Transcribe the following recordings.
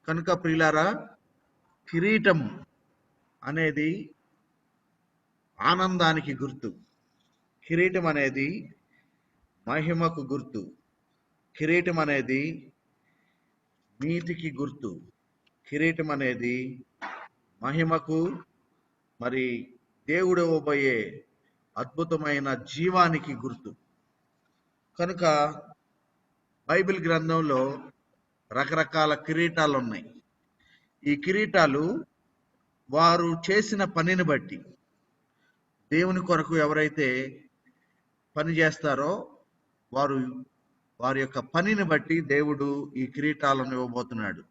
కనుక ప్రియులారా, కిరీటం అనేది ఆనందానికి గుర్తు, కిరీటం అనేది మహిమకు గుర్తు, కిరీటం అనేది నీతికి గుర్తు, కిరీటం అనేది మహిమకు, మరి దేవుడు ఇవ్వబోయే అద్భుతమైన జీవానికి గుర్తు. కనుక బైబిల్ గ్రంథంలో రకరకాల కిరీటాలు ఉన్నాయి. ఈ కిరీటాలు వారు చేసిన పనిని బట్టి, దేవుని కొరకు ఎవరైతే పని చేస్తారో వారి యొక్క పనిని బట్టి దేవుడు ఈ కిరీటాలను ఇవ్వబోతున్నాడు.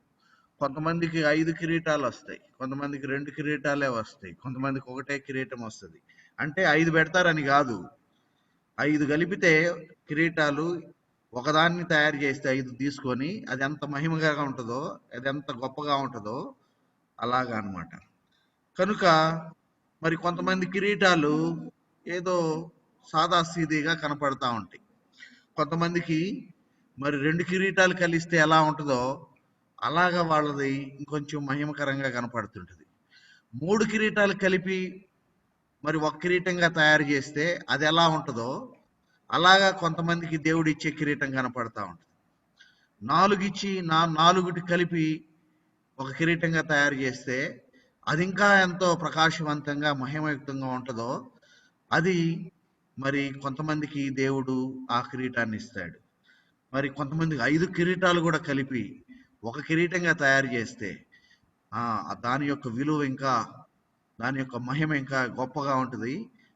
కొంతమందికి 5 కిరీటాలు వస్తాయి, కొంతమందికి 2 కిరీటాలే వస్తాయి, కొంతమందికి ఒకటే కిరీటం వస్తుంది. అంటే 5 పెడతారని కాదు, 5 కలిపితే కిరీటాలు ఒకదాన్ని తయారు చేస్తే 5 తీసుకొని అది ఎంత మహిమగా ఉంటుందో, అది ఎంత గొప్పగా ఉంటుందో అలాగా అన్నమాట. కనుక మరి కొంతమంది కిరీటాలు ఏదో సాదాసీదీగా కనపడతా ఉంటాయి. కొంతమందికి మరి 2 కిరీటాలు కలిస్తే ఎలా ఉంటుందో అలాగా వాళ్ళది ఇంకొంచెం మహిమకరంగా కనపడుతుంటుంది. 3 కిరీటాలు కలిపి మరి ఒక కిరీటంగా తయారు చేస్తే అది ఎలా ఉంటుందో అలాగా కొంతమందికి దేవుడు ఇచ్చే కిరీటం కనపడతా ఉంటుంది. 4 ఇచ్చి 4 కలిపి ఒక కిరీటంగా తయారు చేస్తే అది ఇంకా ఎంతో ప్రకాశవంతంగా మహిమయుక్తంగా ఉంటుందో అది మరి కొంతమందికి దేవుడు ఆ కిరీటాన్ని ఇస్తాడు. మరి కొంతమందికి 5 కిరీటాలు కూడా కలిపి ఒక కిరీటంగా తయారు చేస్తే దాని యొక్క విలువ ఇంకా, దాని యొక్క మహిమ ఇంకా గొప్పగా ఉంటుంది,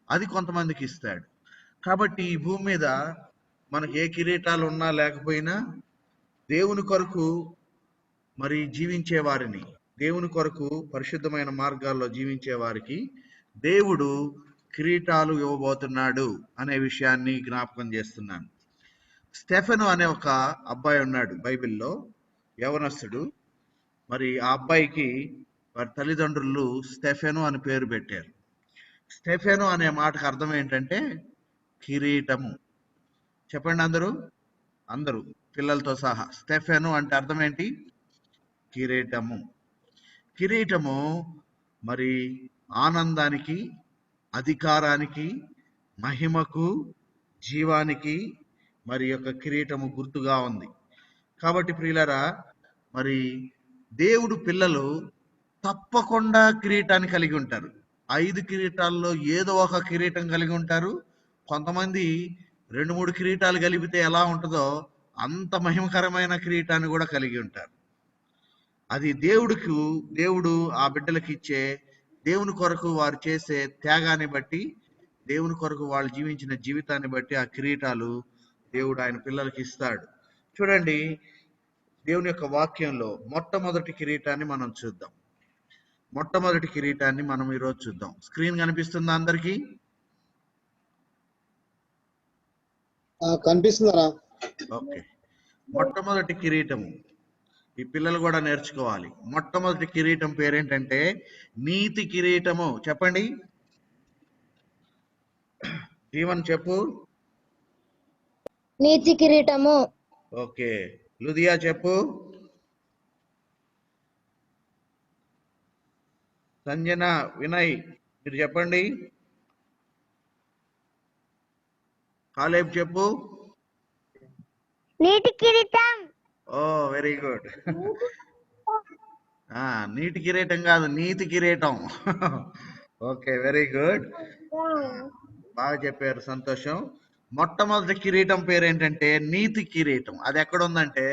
అది కొంతమందికి ఇస్తాడు. కాబట్టి ఈ భూమి మీద మనకి ఏ కిరీటాలు ఉన్నా లేకపోయినా దేవుని కొరకు మరి జీవించే వారిని, దేవుని కొరకు పరిశుద్ధమైన మార్గాల్లో జీవించే వారికి దేవుడు కిరీటాలు ఇవ్వబోతున్నాడు అనే విషయాన్ని జ్ఞాపకం చేస్తున్నాను. స్టెఫెను అనే ఒక అబ్బాయి ఉన్నాడు బైబిల్లో, యవనస్తుడు. మరి ఆ అబ్బాయికి వారి తల్లిదండ్రులు స్టెఫెను అని పేరు పెట్టారు. స్టెఫెను అనే మాటకు అర్థం ఏంటంటే కిరీటము. చెప్పండి అందరూ పిల్లలతో సహా. స్టెఫెను అంటే అర్థం ఏంటి? కిరీటము. కిరీటము మరి ఆనందానికి, అధికారానికి, మహిమకు, జీవానికి మరి యొక్క కిరీటము గుర్తుగా ఉంది. కాబట్టి ప్రియులారా, మరి దేవుడు పిల్లలు తప్పకుండా కిరీటాన్ని కలిగి ఉంటారు. 5 కిరీటాల్లో ఏదో ఒక కిరీటం కలిగి ఉంటారు. కొంతమంది 2-3 కిరీటాలు కలిపితే ఎలా ఉంటుందో అంత మహిమకరమైన కిరీటాన్ని కూడా కలిగి ఉంటారు. అది దేవుడు ఆ బిడ్డలకు ఇచ్చే, దేవుని కొరకు వారు చేసే త్యాగాన్ని బట్టి, దేవుని కొరకు వాళ్ళు జీవించిన జీవితాన్ని బట్టి ఆ కిరీటాలు దేవుడు ఆయన పిల్లలకి ఇస్తాడు. చూడండి, దేవుని యొక్క వాక్యంలో మొట్టమొదటి కిరీటాన్ని మనం చూద్దాం. మొట్టమొదటి కిరీటాన్ని మనం ఈరోజు చూద్దాం. స్క్రీన్ కనిపిస్తుందా అందరికీ? కనిపిస్తుందా? ఓకే. మొట్టమొదటి కిరీటము ఈ పిల్లలు కూడా నేర్చుకోవాలి. మొట్టమొదటి కిరీటం పేరేంటంటే నీతి కిరీటము. చెప్పండి, జీవన్ చెప్పు. నీతి కిరీటము. ఓకే, లుదియా చెప్పు. సంజన, వినయ్ మీరు చెప్పండి. కాలేబ్ చెప్పు. నీతి కిరీటం. ఓ వెరీ గుడ్. నీటి కిరీటం కాదు, నీతి కిరీటం. ఓకే, వెరీ గుడ్, బాగా చెప్పారు, సంతోషం. మొట్టమొదటి కిరీటం పేరేంటంటే నీతి కిరీటం. అది ఎక్కడ ఉందంటే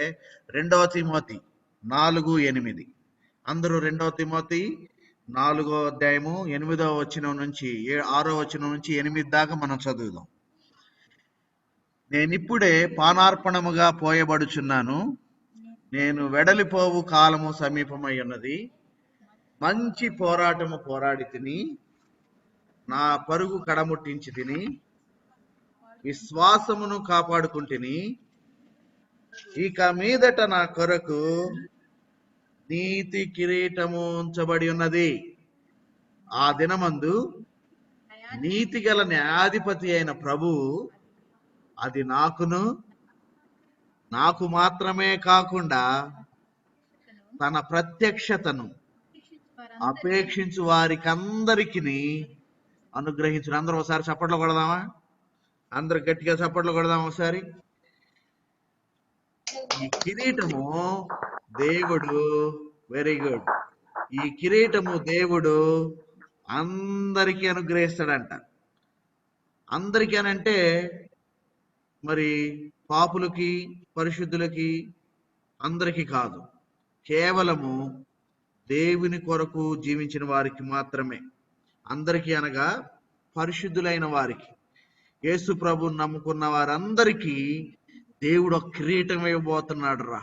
2వ తిమోతి 4:8. అందరూ 2వ తిమోతి 4వ అధ్యాయము 8వ వచనం నుంచి 6వ వచనం నుంచి 8 దాకా మనం చదువుదాం. నేనిప్పుడే పానార్పణముగా పోయబడుచున్నాను, నేను వెడలిపోవు కాలము సమీపమై ఉన్నది. మంచి పోరాటము పోరాడి తిని, నా పరుగు కడముట్టించి తిని, విశ్వాసమును కాపాడుకుంటుని. ఇక మీదట నా కొరకు నీతి కిరీటము ఉంచబడి ఉన్నది. ఆ దినమందు నీతి గల న్యాయాధిపతి అయిన ప్రభువు అది నాకు మాత్రమే కాకుండా తన ప్రత్యక్షతను అపేక్షించు వారికి అందరికి అనుగ్రహించును. అందరూ ఒకసారి చప్పట్లు కొడదామా? అందరు గట్టిగా చప్పట్లు కొడదామా ఒకసారి? ఈ కిరీటము దేవుడు, వెరీ గుడ్, ఈ కిరీటము దేవుడు అందరికీ అనుగ్రహిస్తాడంట. అందరికీ అనంటే మరి పాపులకి, పరిశుద్ధులకి, అందరికీ కాదు, కేవలము దేవుని కొరకు జీవించిన వారికి మాత్రమే. అందరికీ అనగా పరిశుద్ధులైన వారికి, యేసు ప్రభువుని నమ్ముకున్న వారందరికీ దేవుడు ఒక కిరీటం ఇవ్వబోతున్నాడు రా.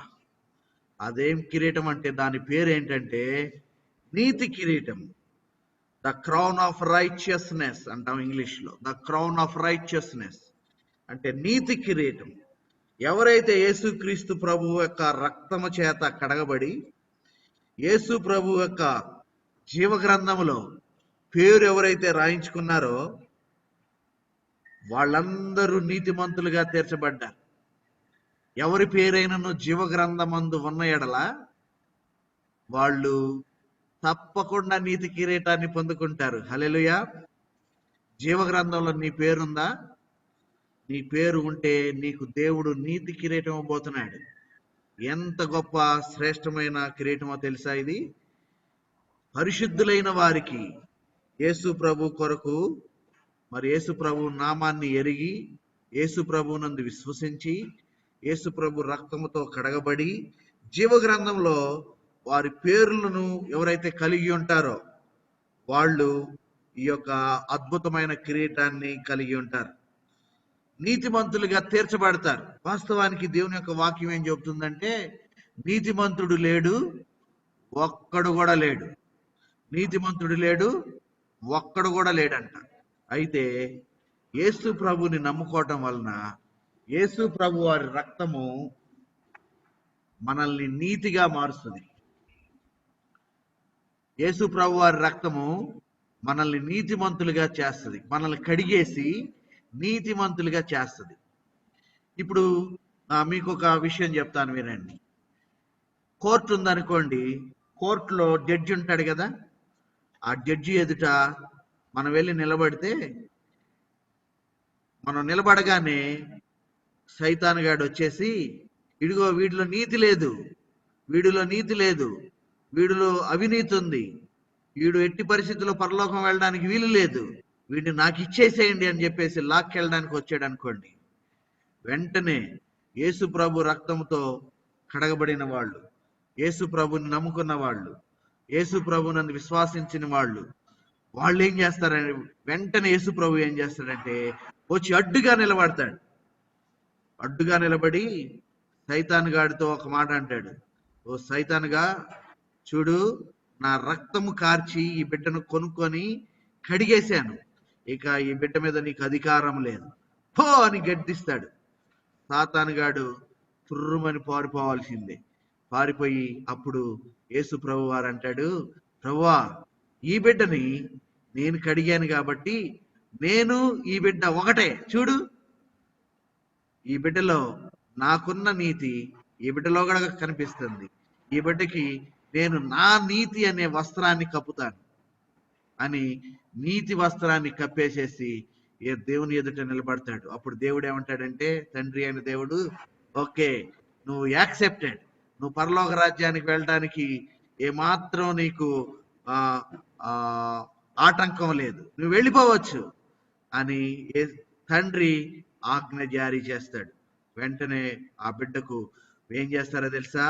అదేం కిరీటం అంటే దాని పేరు ఏంటంటే నీతి కిరీటం. ద క్రౌన్ ఆఫ్ రైచియస్నెస్ అంటాం ఇంగ్లీష్లో. ద క్రౌన్ ఆఫ్ రైచియస్నెస్ అంటే నీతి కిరీటం. ఎవరైతే యేసుక్రీస్తు ప్రభు యొక్క రక్తము చేత కడగబడి యేసు ప్రభు యొక్క జీవ గ్రంథములో పేరు ఎవరైతే రాయించుకున్నారో వాళ్ళందరూ నీతిమంతులుగా తీర్చబడ్డారు. ఎవరి పేరైనను జీవ గ్రంథమందు ఉన్న ఎడల వాళ్ళు తప్పకుండా నీతి కిరీటాన్ని పొందుకుంటారు. హల్లెలూయా. జీవ గ్రంథంలో నీ పేరుందా? నీ పేరు ఉంటే నీకు దేవుడు నీతి కిరీటం ఇవ్వబోతున్నాడు. ఎంత గొప్ప శ్రేష్టమైన కిరీటమో తెలుసా ఇది? పరిశుద్ధులైన వారికి, యేసు ప్రభు కొరకు, మరి యేసు ప్రభు నామాన్ని ఎరిగి, యేసు ప్రభునందు విశ్వసించి, యేసు ప్రభు రక్తముతో కడగబడి జీవ గ్రంథంలో వారి పేర్లను ఎవరైతే కలిగి ఉంటారో వాళ్ళు ఈ యొక్క అద్భుతమైన కిరీటాన్ని కలిగి ఉంటారు. నీతిమంతులుగా తీర్చబడతారు. వాస్తవానికి దేవుని యొక్క వాక్యం ఏం చెబుతుందంటే నీతిమంతుడు లేడు, ఒక్కడు కూడా లేడు. నీతిమంతుడు లేడు, ఒక్కడు కూడా లేడంట. అయితే యేసు ప్రభుని నమ్ముకోవటం వలన యేసు ప్రభు వారి రక్తము మనల్ని నీతిగా మారుస్తుంది. యేసు ప్రభు వారి రక్తము మనల్ని నీతిమంతులుగా చేస్తుంది. మనల్ని కడిగేసి నీతిమంతులుగా చేస్తుంది. ఇప్పుడు మీకు ఒక విషయం చెప్తాను, వినండి. కోర్టు ఉందనుకోండి, కోర్టులో జడ్జి ఉంటాడు కదా, ఆ జడ్జి ఎదుట మనం వెళ్ళి నిలబడితే, మనం నిలబడగానే సైతాన్ గాడు వచ్చేసి, ఇదిగో వీడిలో నీతి లేదు, వీడిలో నీతి లేదు, వీడిలో అవినీతి ఉంది, వీడు ఎట్టి పరిస్థితుల్లో పరలోకం వెళ్ళడానికి వీలు లేదు, వీడిని నాకు ఇచ్చేసేయండి అని చెప్పేసి లాక్కెళ్ళడానికి వచ్చాడు అనుకోండి, వెంటనే యేసు ప్రభు రక్తంతో కడగబడిన వాళ్ళు, యేసు ప్రభుని నమ్ముకున్న వాళ్ళు, యేసు ప్రభునందు విశ్వాసించిన వాళ్ళు ఏం చేస్తారంటే వెంటనే యేసు ప్రభు ఏం చేస్తాడంటే వచ్చి అడ్డుగా నిలబడతాడు. అడ్డుగా నిలబడి సైతాన్ గాడితో ఒక మాట అంటాడు, ఓ సైతాన్గా, చూడు, నా రక్తము కార్చి ఈ బిడ్డను కొనుక్కొని కడిగేశాను, ఇక ఈ బిడ్డ మీద నీకు అధికారం లేదు, పో అని గద్దిస్తాడు. సాతాను గాడు తుర్రుమని పారిపోవాల్సిందే. పారిపోయి అప్పుడు యేసు ప్రభు వారు అంటాడు, ప్రభువా, ఈ బిడ్డని నేను కడిగాను కాబట్టి నేను ఈ బిడ్డ ఒకటే, చూడు, ఈ బిడ్డలో నాకున్న నీతి ఈ బిడ్డలో కూడా కనిపిస్తుంది, ఈ బిడ్డకి నేను నా నీతి అనే వస్త్రాన్ని కప్పుతాను అని నీతి వస్త్రాన్ని కప్పేసేసి దేవుని ఎదుట నిలబడతాడు. అప్పుడు దేవుడు ఏమంటాడంటే, తండ్రి అయిన దేవుడు, ఓకే, నువ్వు యాక్సెప్టెడ్, నువ్వు పరలోక రాజ్యానికి వెళ్ళడానికి ఏమాత్రం నీకు ఆటంకం లేదు, నువ్వు వెళ్ళిపోవచ్చు అని తండ్రి ఆజ్ఞ జారీ చేస్తాడు. వెంటనే ఆ బిడ్డకు ఏం చేస్తారో తెలుసా?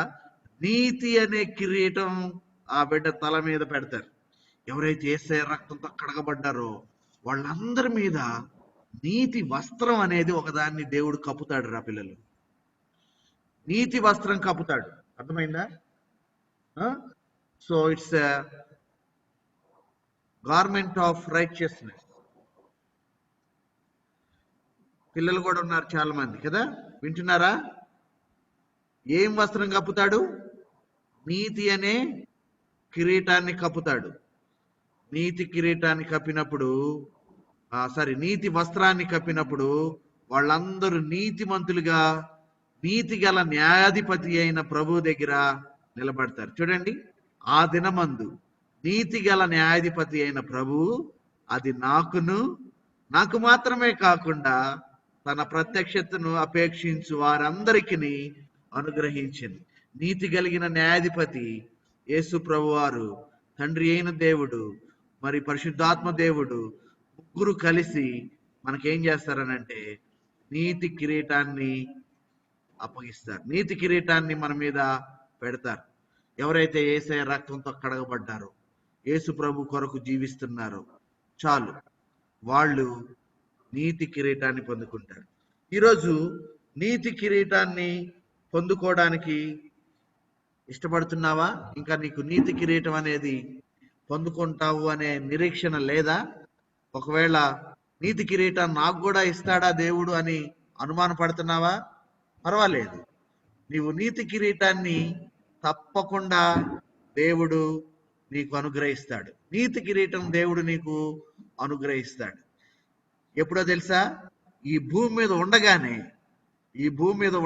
నీతి అనే కిరీటం ఆ బిడ్డ తల మీద పెడతారు. ఎవరైతే యేసయ్య రక్తంతో కడగబడ్డారో వాళ్ళందరి మీద నీతి వస్త్రం అనేది ఒకదాన్ని దేవుడు కప్పుతాడు రా పిల్లలు. నీతి వస్త్రం కప్పుతాడు, అర్థమైందా? So it's garment of righteousness. పిల్లలు కూడా ఉన్నారు చాలా మంది కదా, వింటున్నారా? ఏం వస్త్రం కప్పుతాడు? నీతి అనే కిరీటాన్ని కప్పుతాడు. నీతి కిరీటాన్ని కప్పినప్పుడు, నీతి వస్త్రాన్ని కప్పినప్పుడు వాళ్ళందరూ నీతిమంతులుగా నీతి గల న్యాయాధిపతి అయిన ప్రభు దగ్గర నిలబడతారు. చూడండి, ఆ దినమందు నీతి గల న్యాయాధిపతి అయిన ప్రభువు అది నాకు మాత్రమే కాకుండా తన ప్రత్యక్షతను అపేక్షించు వారందరికీ అనుగ్రహించింది. నీతి కలిగిన న్యాయాధిపతి యేసు ప్రభువారు, తండ్రి అయిన దేవుడు, మరి పరిశుద్ధాత్మ దేవుడు ముగ్గురు కలిసి మనకేం చేస్తారనంటే నీతి కిరీటాన్ని అప్పగిస్తారు. నీతి కిరీటాన్ని మన మీద పెడతారు. ఎవరైతే యేసయ్య రక్తంతో కడగబడ్డారో, యేసు ప్రభు కొరకు జీవిస్తున్నారో చాలు, వాళ్ళు నీతి కిరీటాన్ని పొందుకుంటారు. ఈరోజు నీతి కిరీటాన్ని పొందుకోవడానికి ఇష్టపడుతున్నావా? ఇంకా నీకు నీతి కిరీటం అనేది పొందుకుంటావు అనే నిరీక్షణ లేదా? ఒకవేళ నీతి కిరీటం నాకు కూడా ఇస్తాడా దేవుడు అని అనుమాన పడుతున్నావా? పర్వాలేదు, నీవు నీతి కిరీటాన్ని తప్పకుండా దేవుడు నీకు అనుగ్రహిస్తాడు. నీతి కిరీటం దేవుడు నీకు అనుగ్రహిస్తాడు. ఎప్పుడో తెలుసా? ఈ భూమి మీద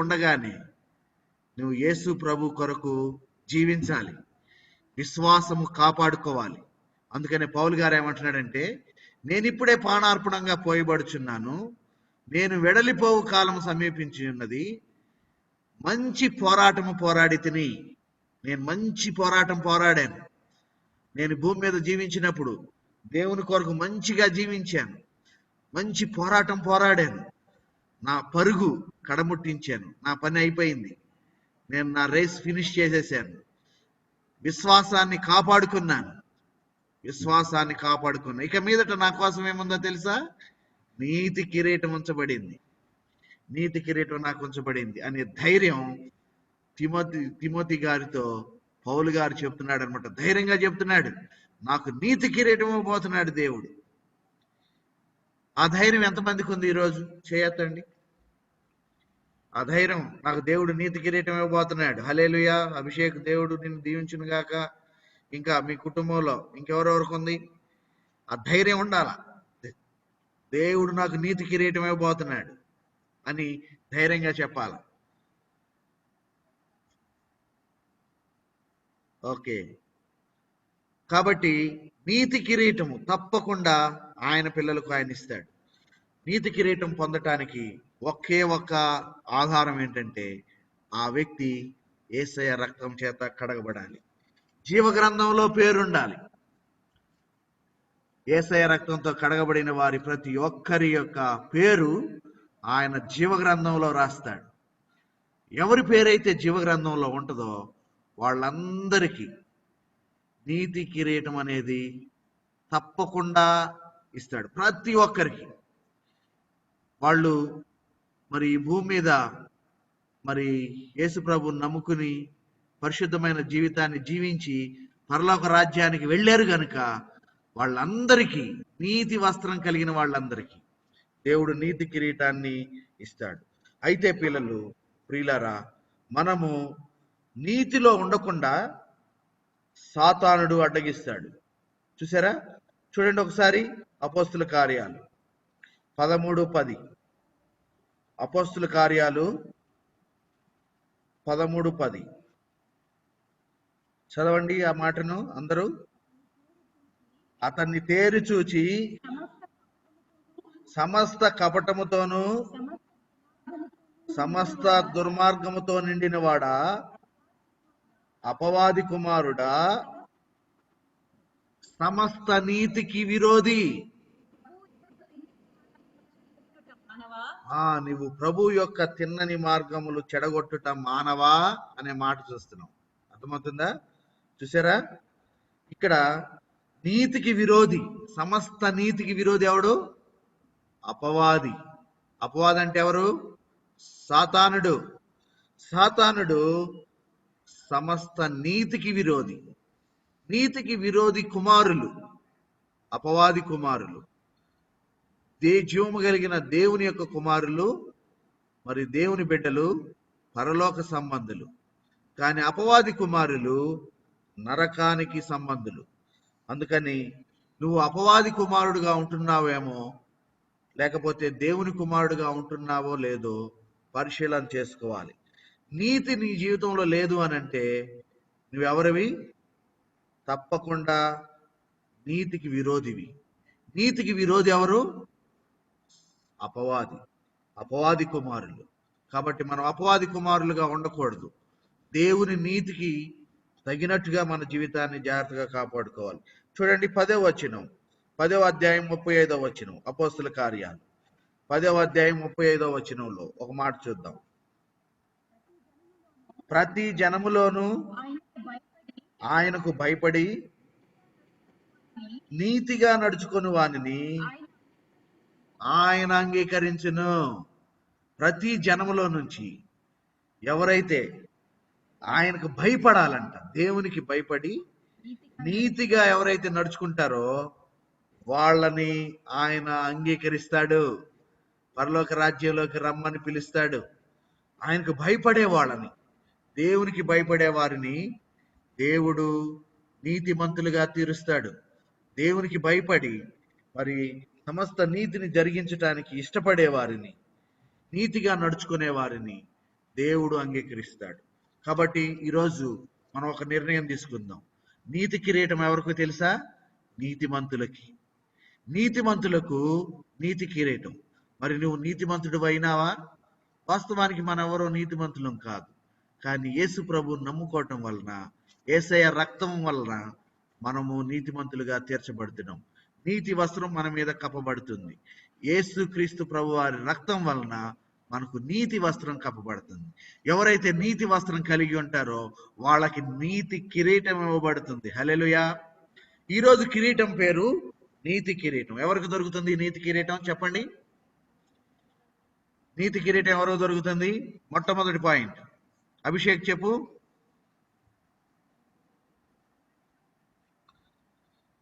ఉండగానే నువ్వు యేసు ప్రభు కొరకు జీవించాలి, విశ్వాసము కాపాడుకోవాలి. అందుకనే పౌలు గారు ఏమంటున్నాడంటే, నేను ఇప్పుడే పానార్పణంగా పోయబడుచున్నాను, నేను వెడలిపోవు కాలం సమీపించి ఉన్నది, మంచి పోరాటము పోరాడి తిని. నేను మంచి పోరాటం పోరాడాను. నేను భూమి మీద జీవించినప్పుడు దేవుని కొరకు మంచిగా జీవించాను, మంచి పోరాటం పోరాడాను, నా పరుగు కడముట్టించాను, నా పని అయిపోయింది, నేను నా రేస్ ఫినిష్ చేసేసాను, విశ్వాసాన్ని కాపాడుకున్నాను. ఇక మీదట నా కోసం ఏముందో తెలుసా? నీతి కిరీటం ఉంచబడింది, నీతి కిరీటం నాకు ఉంచబడింది అనే ధైర్యం తిమోతి గారితో పౌలు గారు చెప్తున్నాడు అనమాట. ధైర్యంగా చెప్తున్నాడు, నాకు నీతి కిరీటం ఇవ్వబోతున్నాడు దేవుడు. ఆ ధైర్యం ఎంతమందికి ఉంది ఈరోజు? చేయొద్దండి. ఆ ధైర్యం, నాకు దేవుడు నీతి కిరీటం ఇవ్వబోతున్నాడు, హల్లెలూయా, అభిషేక్ దేవుడు నిన్ను దీవించును గాక. ఇంకా మీ కుటుంబంలో ఇంకెవరెవరికి ఉంది? ఆ ధైర్యం ఉండాల. దేవుడు నాకు నీతి కిరీటం ఇవ్వబోతున్నాడు అని ధైర్యంగా చెప్పాల. ఓకే, కాబట్టి నీతి కిరీటము తప్పకుండా ఆయన పిల్లలకు ఆయన ఇస్తాడు. నీతి కిరీటం పొందటానికి ఒకే ఒక్క ఆధారం ఏంటంటే, ఆ వ్యక్తి యేసయ్య రక్తం చేత కడగబడాలి, జీవగ్రంథంలో పేరుండాలి. యేసయ్య రక్తంతో కడగబడిన వారి ప్రతి ఒక్కరి యొక్క పేరు ఆయన జీవగ్రంథంలో రాస్తాడు. ఎవరి పేరైతే జీవగ్రంథంలో ఉంటుందో వాళ్ళందరికీ నీతి కిరీటం అనేది తప్పకుండా ఇస్తాడు. ప్రతి ఒక్కరికి. వాళ్ళు మరి ఈ భూమి మీద మరి యేసు ప్రభువుని నమ్ముకుని పరిశుద్ధమైన జీవితాన్ని జీవించి పరలోక రాజ్యానికి వెళ్ళారు గనుక వాళ్ళందరికీ, నీతి వస్త్రం కలిగిన వాళ్ళందరికీ దేవుడు నీతి కిరీటాన్ని ఇస్తాడు. అయితే ప్రియులారా, మనము నీతిలో ఉండకుండా సాతానుడు అడ్డగిస్తాడు. చూసారా? చూడండి ఒకసారి అపోస్తుల కార్యాలు 13:10. అపోస్తుల కార్యాలు 13:10 చదవండి ఆ మాటను అందరూ. అతన్ని తేరి చూచి సమస్త కపటముతోను సమస్త దుర్మార్గముతో నిండిన వాడా, అపవాది కుమారుడా, సమస్త నీతికి విరోధి, నీవు ప్రభు యొక్క తిన్నని మార్గములు చెడగొట్టుట మానవా అనే మాట చూస్తున్నాం. అర్థమవుతుందా? చూసారా? ఇక్కడ నీతికి విరోధి, సమస్త నీతికి విరోధి ఎవడు? అపవాది. అపవాది అంటే ఎవరు? సాతానుడు. సాతానుడు సమస్త నీతికి విరోధి. నీతికి విరోధి కుమారులు అపవాది కుమారులు. జీవము కలిగిన దేవుని యొక్క కుమారులు, మరి దేవుని బిడ్డలు పరలోక సంబంధులు. కానీ అపవాది కుమారులు నరకానికి సంబంధులు. అందుకని నువ్వు అపవాది కుమారుడుగా ఉంటున్నావేమో, లేకపోతే దేవుని కుమారుడుగా ఉంటున్నావో లేదో పరిశీలన చేసుకోవాలి. నీతి నీ జీవితంలో లేదు అని అంటే నువ్వెవరివి? తప్పకుండా నీతికి విరోధివి. నీతికి విరోధి ఎవరు? అపవాది, అపవాది కుమారులు. కాబట్టి మనం అపవాది కుమారులుగా ఉండకూడదు. దేవుని నీతికి తగినట్టుగా మన జీవితాన్ని జాగ్రత్తగా కాపాడుకోవాలి. చూడండి 10వ వచనం, 10వ అధ్యాయం 35వ వచనం, అపోస్తుల కార్యాలు 10వ అధ్యాయం 35వ వచనంలో ఒక మాట చూద్దాం. ప్రతి జనములోనూ ఆయనకు భయపడి నీతిగా నడుచుకుని వానిని ఆయన అంగీకరించును. ప్రతి జనములో నుంచి ఎవరైతే ఆయనకు భయపడాలంట, దేవునికి భయపడి నీతిగా ఎవరైతే నడుచుకుంటారో వాళ్ళని ఆయన అంగీకరిస్తాడు, పరలోక రాజ్యంలోకి రమ్మని పిలుస్తాడు. ఆయనకు భయపడే వాళ్ళని, దేవునికి భయపడే వారిని దేవుడు నీతిమంతులుగా తీరుస్తాడు. దేవునికి భయపడి మరి సమస్త నీతిని జరిగించటానికి ఇష్టపడే వారిని, నీతిగా నడుచుకునే వారిని దేవుడు అంగీకరిస్తాడు. కాబట్టి ఈరోజు మనం ఒక నిర్ణయం తీసుకుందాం. నీతి కిరీటం ఎవరికి తెలుసా? నీతిమంతులకి. నీతిమంతులకు నీతి కిరీటం. మరి నువ్వు నీతిమంతుడు అయినావా? వాస్తవానికి మనం ఎవరో నీతిమంతులం కాదు, కానీ యేసు ప్రభు నమ్ముకోవటం వలన, యేసయ్య రక్తం వలన మనము నీతిమంతులుగా తీర్చబడుతున్నాం. నీతి వస్త్రం మన మీద కప్పబడుతుంది. యేసు క్రీస్తు ప్రభు వారి రక్తం వలన మనకు నీతి వస్త్రం కప్పబడుతుంది. ఎవరైతే నీతి వస్త్రం కలిగి ఉంటారో వాళ్ళకి నీతి కిరీటం ఇవ్వబడుతుంది. హల్లెలూయా. ఈరోజు కిరీటం పేరు నీతి కిరీటం. ఎవరికి దొరుకుతుంది నీతి కిరీటం? చెప్పండి. నీతి కిరీటం ఎవరికి దొరుకుతుంది? మొట్టమొదటి పాయింట్, అభిషేక్ చెప్పు.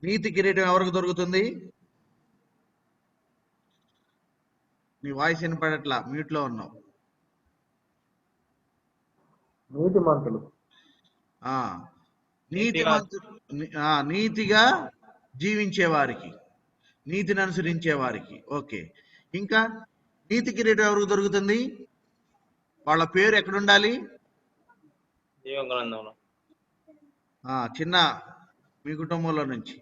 నీతి కిరీటం ఎవరికి దొరుకుతుంది? నీ వాయిస్ వినపడట్లా, మ్యూట్ లో ఉన్నావు. నీతిమంతులు. నీతిగా జీవించే వారికి, నీతిని అనుసరించే వారికి. ఓకే, ఇంకా నీతి కిరీటం ఎవరికి దొరుకుతుంది? వాళ్ళ పేరు ఎక్కడుండాలి? చిన్న మీ కుటుంబంలో నుంచి.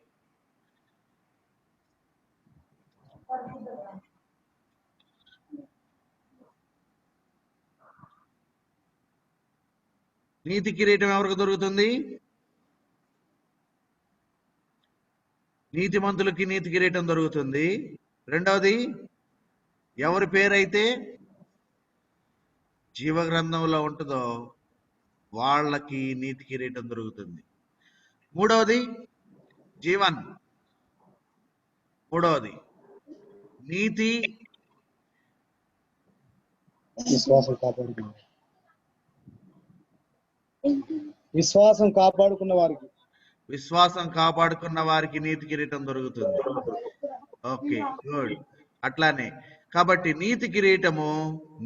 నీతి కిరీటం ఎవరికి దొరుకుతుంది? నీతిమంతులకి నీతి కిరీటం దొరుకుతుంది. రెండవది, ఎవరి పేరైతే జీవగ్రంథంలో ఉంటుందో వాళ్ళకి నీతి కిరీటం దొరుకుతుంది. మూడవది జీవన్. మూడవది నీతి విశ్వాసం కాపాడుకున్న వారికి, విశ్వాసం కాపాడుకున్న వారికి నీతి కిరీటం దొరుకుతుంది. Okay, good. అట్లానే కాబట్టి నీతి కిరీటము,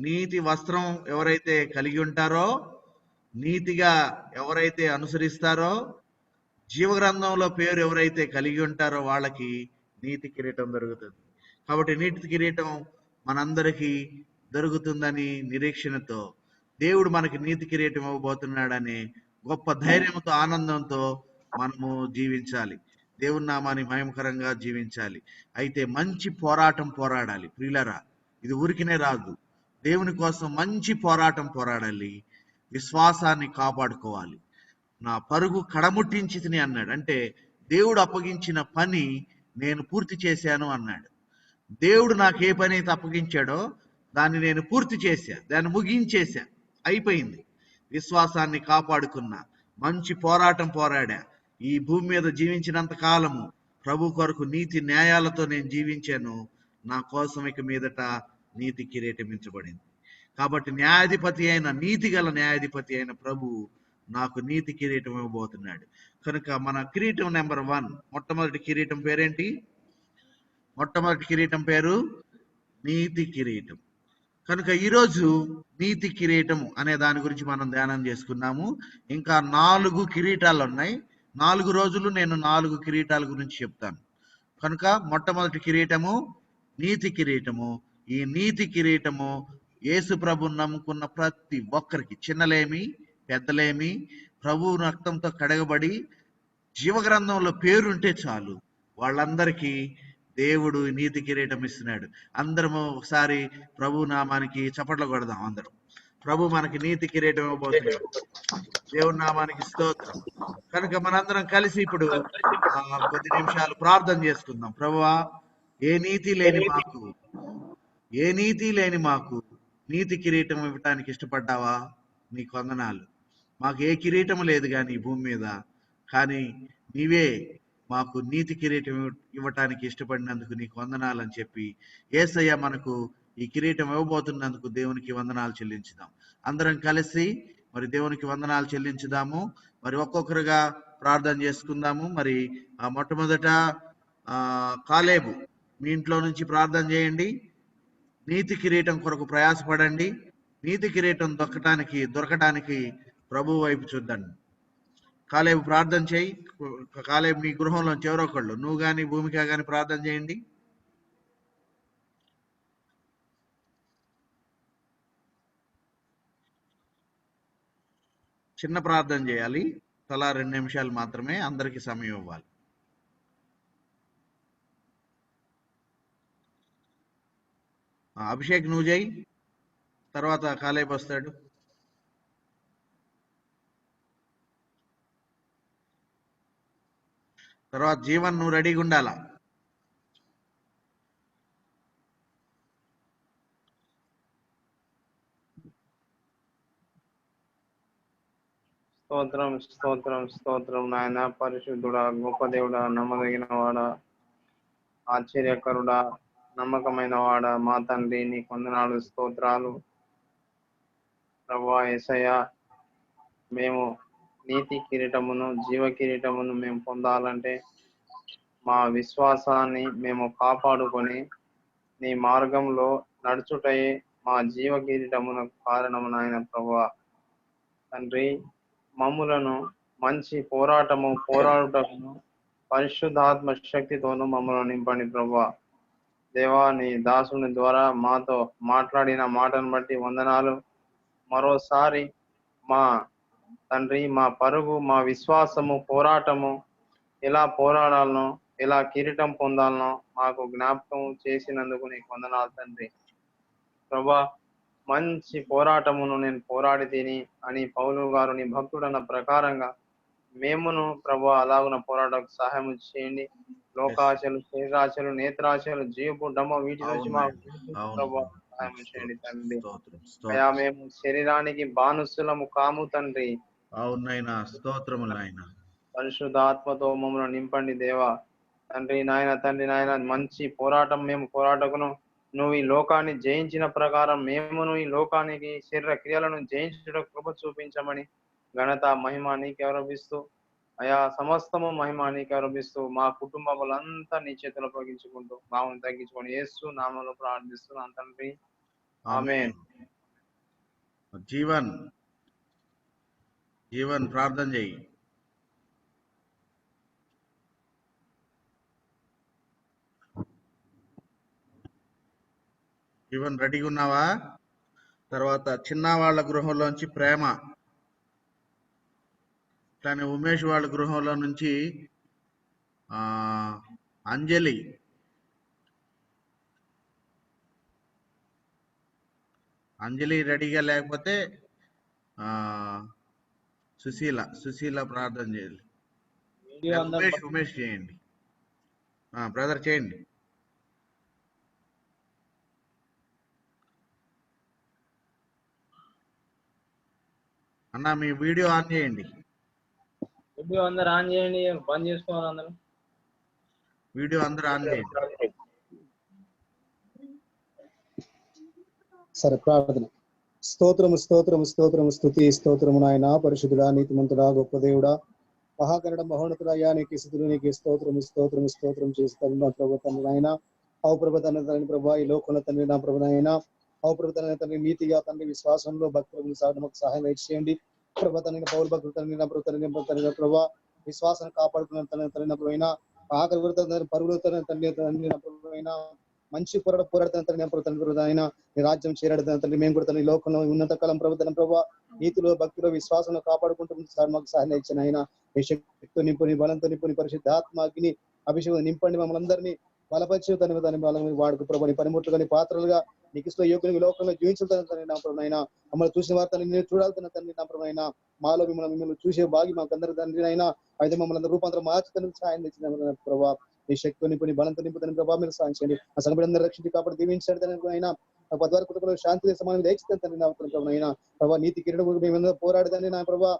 నీతి వస్త్రం ఎవరైతే కలిగి ఉంటారో, నీతిగా ఎవరైతే అనుసరిస్తారో, జీవగ్రంథంలో పేరు ఎవరైతే కలిగి ఉంటారో వాళ్ళకి నీతి కిరీటం దొరుకుతుంది. కాబట్టి నీతి కిరీటం మనందరికీ దొరుకుతుందని నిరీక్షణతో దేవుడు మనకి నీతి కిరీటం ఇవ్వబోతున్నాడని గొప్ప ధైర్యంతో, ఆనందంతో మనము జీవించాలి. దేవుని నామాన్ని మహిమకరంగా జీవించాలి. అయితే మంచి పోరాటం పోరాడాలి ప్రియులరా. ఇది ఊరికినే రాదు. దేవుని కోసం మంచి పోరాటం పోరాడాలి. విశ్వాసాన్ని కాపాడుకోవాలి. నా పరుగు కడముట్టించితిని అన్నాడు. అంటే దేవుడు అప్పగించిన పని నేను పూర్తి చేశాను అన్నాడు. దేవుడు నాకు ఏ పని అయితే అప్పగించాడో దాన్ని నేను పూర్తి చేశా, దాన్ని ముగించేశా, అయిపోయింది. విశ్వాసాన్ని కాపాడుకున్నా, మంచి పోరాటం పోరాడా. ఈ భూమి మీద జీవించినంత కాలము ప్రభు కొరకు నీతి న్యాయాలతో నేను జీవించాను. నా కోసం ఇక మీదట నీతి కిరీటమించబడింది. కాబట్టి న్యాయాధిపతి అయిన, నీతి గల న్యాయాధిపతి అయిన ప్రభు నాకు నీతి కిరీటం ఇవ్వబోతున్నాడు. కనుక మన కిరీటం నెంబర్ 1, మొట్టమొదటి కిరీటం పేరేంటి? మొట్టమొదటి కిరీటం పేరు నీతి కిరీటం. కనుక ఈరోజు నీతి కిరీటం అనే దాని గురించి మనం ధ్యానం చేసుకున్నాము. ఇంకా 4 కిరీటాలు ఉన్నాయి. 4 రోజులు నేను 4 కిరీటాల గురించి చెప్తాను. కనుక మొట్టమొదటి కిరీటము నీతి కిరీటము. ఈ నీతి కిరీటము యేసు ప్రభువుని నమ్ముకున్న ప్రతి ఒక్కరికి, చిన్నలేమి పెద్దలేమి, ప్రభు రక్తంతో కడగబడి జీవగ్రంథంలో పేరుంటే చాలు, వాళ్ళందరికీ దేవుడు నీతి కిరీటం ఇస్తున్నాడు. అందరము ఒకసారి ప్రభు నామానికి చప్పట్లు కొడదాం. అందరం ప్రభు మనకి నీతి కిరీటం ఇవ్వబోతున్నాడు. దేవుని నామానికి స్తోత్రం. కనుక మనందరం కలిసి ఇప్పుడు కొద్ది నిమిషాలు ప్రార్థన చేసుకుందాం. ప్రభువా, ఏ నీతి లేని మాకు నీతి కిరీటం ఇవ్వటానికి ఇష్టపడ్డావా? నీకు వందనాలు. మాకు ఏ కిరీటం లేదు కానీ ఈ భూమి మీద, కానీ నీవే మాకు నీతి కిరీటం ఇవ్వటానికి ఇష్టపడినందుకు నీకు వందనాలు అని చెప్పి యేసయ్య మనకు ఈ కిరీటం ఇవ్వబోతున్నందుకు దేవునికి వందనాలు చెల్లించుదాం. అందరం కలిసి మరి దేవునికి వందనాలు చెల్లించుదాము. మరి ఒక్కొక్కరుగా ప్రార్థన చేసుకుందాము. మరి మొట్టమొదట కాలేబు, మీ ఇంట్లో నుంచి ప్రార్థన చేయండి. నీతి కిరీటం కొరకు ప్రయాసపడండి. నీతి కిరీటం దొరకటానికి ప్రభు వైపు చూద్దండి. కాలేబు ప్రార్థన చేయి. కాలేబు మీ గృహంలోంచి ఎవరో ఒకళ్ళు, నువ్వు కానీ భూమిక కానీ ప్రార్థన చేయండి. చిన్న ప్రార్థన చేయాలి, తలా 2 నిమిషాలు మాత్రమే, అందరికీ సమయం ఇవ్వాలి. అభిషేక్ నువ్వు చేయి, తర్వాత కాలేబు వస్తాడు. తర్వాత జీవన్ నువ్వు రెడీగా ఉండాలా. స్తోత్రం స్తోత్రం స్తోత్రం నాయన, పరిశుద్ధుడా, గొప్ప దేవుడా, నమ్మదగిన వాడా, ఆశ్చర్యకరుడా, నమ్మకమైన వాడా, మా తండ్రి నీ కొందనాలు స్తోత్రాలు. ప్రభువా యేసయ్య, మేము నీతి కిరీటమును జీవ కిరీటమును మేము పొందాలంటే మా విశ్వాసాన్ని మేము కాపాడుకొని నీ మార్గంలో నడుచుటయే మా జీవ కిరీటమునకు కారణము నాయన ప్రభువా. తండ్రి, మమ్ములను మంచి పోరాడుటను పరిశుద్ధాత్మ శక్తితోనూ మమ్మల్ని నింపండి ప్రభువా. దేవా, నీ దాసుని ద్వారా మాతో మాట్లాడిన మాటను బట్టి వందనాలు. మరోసారి మా తండ్రి, మా పరుగు, మా విశ్వాసము, పోరాటము ఎలా పోరాడాలనో, ఎలా కిరీటం పొందాలనో మాకు జ్ఞాపకం చేసినందుకు నీకు వందనాలు తండ్రి. ప్రభా, మంచి పోరాటమును నేను పోరాడి తిని అని పౌలు గారు నీ భక్తుడన్న ప్రకారంగా మేమును ప్రభా అలాగున పోరాటకు సహాయం చేయండి. లోకాశలు, శరీరాశలు, నేత్రాశలు, జీవపు డమ్మ వీటి నుంచి మాకు ప్రభా సహాయం చేయండి తండ్రి. అయా, మేము శరీరానికి బానిసలము కాము తండ్రి. పరిశుద్ధాత్మతో మమ్మల్ని నింపండి దేవా. తండ్రి నాయన, తండ్రి నాయన, మంచి పోరాటం మేము పోరాటకును. నువ్వు ఈ లోకాన్ని జయించిన ప్రకారం మేమును ఈ లోకానికి శరీర క్రియలను జయించడం కృప చూపించమని ఘనత మహిమ నీకు ఆరోపిస్తూ, అయా సమస్తము మహిమ నీకు ఆరోపిస్తూ మా కుటుంబాలంతా నీ చేతిలో అప్పగించుకుంటూ మామూలు తగ్గించుకొని యేసు నామములో ప్రార్థిస్తున్నాను తండ్రి, ఆమేన్. జీవన్ ప్రార్థన చేయి. జీవన్ రెడీగా ఉన్నావా? తర్వాత చిన్న వాళ్ళ గృహంలోంచి ప్రేమ, కానీ ఉమేష్ వాళ్ళ గృహంలో నుంచి అంజలి, రెడీగా లేకపోతే సుశీల ప్రార్థన చేయాలి. ఉమేష్ చేయండి, బ్రదర్ చేయండి. అన్న మీ వీడియో ఆన్ చేయండి. వీడియో అందరు ఆన్ చేయండి, బంద్ చేసుకోవాలి అందరూ. వీడియో అందరూ ఆన్ చేయండి. సరే, ప్రార్థన. స్తోత్రము స్తోత్రము స్తోత్రము స్తుతి స్తోత్రము నాయన, పరిశుద్ధుడా, నీతిమంతుడా, గొప్ప దేవుడా, మహాకరుడ మహోన్నతుడయ్యా, నీకు స్థుతులు, నీకు స్తోత్రము స్తోత్రము స్తోత్రం చేస్తాను ప్రభు తండ్రి నాయన. అవు ప్రభు తండ్రి ప్రభా, ఈ లోకంలో తండ్రి నా ప్రభు నాయన, అవు ప్రభు తండ్రి నీతిగా తండ్రి విశ్వాసంలో భక్తులకు సాధనకు సహాయం చేయండి ప్రభు తండ్రి. పౌరు భక్తులు తండ్రి నా ప్రభు తండ్రి ప్రభా, విశ్వాసాన్ని కాపాడుకున్న తండ్రి నా ప్రభు అయినా, ఆకలి తండ్రి పరుగులు తండ్రి నా ప్రభు అయినా, మంచి పోరాడుతున్న తండ్రి ప్రభు ఆయన నీ రాజ్యం చేరాడుతున్న తండ్రి మేము కూడా తండ్రి లోకంలో ఉన్నత కాలం ప్రభుత్వం ప్రభావ నీతిలో భక్తిలో విశ్వాసంలో కాపాడుకుంటూ సార్ మాకు సహాయం ఇచ్చిన ఆయన నీ శక్తితో నింపుని బలంతో నింపుని పరిశుద్ధాత్మ అగ్ని అభిషేకం నింపండి మమ్మల్ని అందరినీ బలపరిచి దాని బలం వాడుకు ప్రభు నీ పనిముట్లుగా పాత్రలుగా నీకు ఇష్టం యోగుని లోకంలో జీవించుతాను తండ్రి నా ప్రభు అయినా మమ్మల్ని చూసిన వార్తలు నేను చూడాల్సిన తండ్రి నా ప్రభు అయినా మాలో మిమ్మల్ని చూసే బాగి మాకు అందరి తండ్రి అయినా అయితే మమ్మల్ని రూపాంతరం మార్చుతాను సాయం తెచ్చిన ప్రభావ నీ శక్తి నింపుని బలంతో నింపుతాను ప్రభావ మీరు సాయం చేయండి ఆ సంఘటన రక్షించి కాబట్టి దీవించాడు తండ్రి అయినా పద్వారి కుటుంబంలో శాంతి సమానం దయచేస్తాను తండ్రి నా ప్రభు అయినా ప్రభావ నీతి కిరీటం మేము పోరాడదని నా ప్రభావ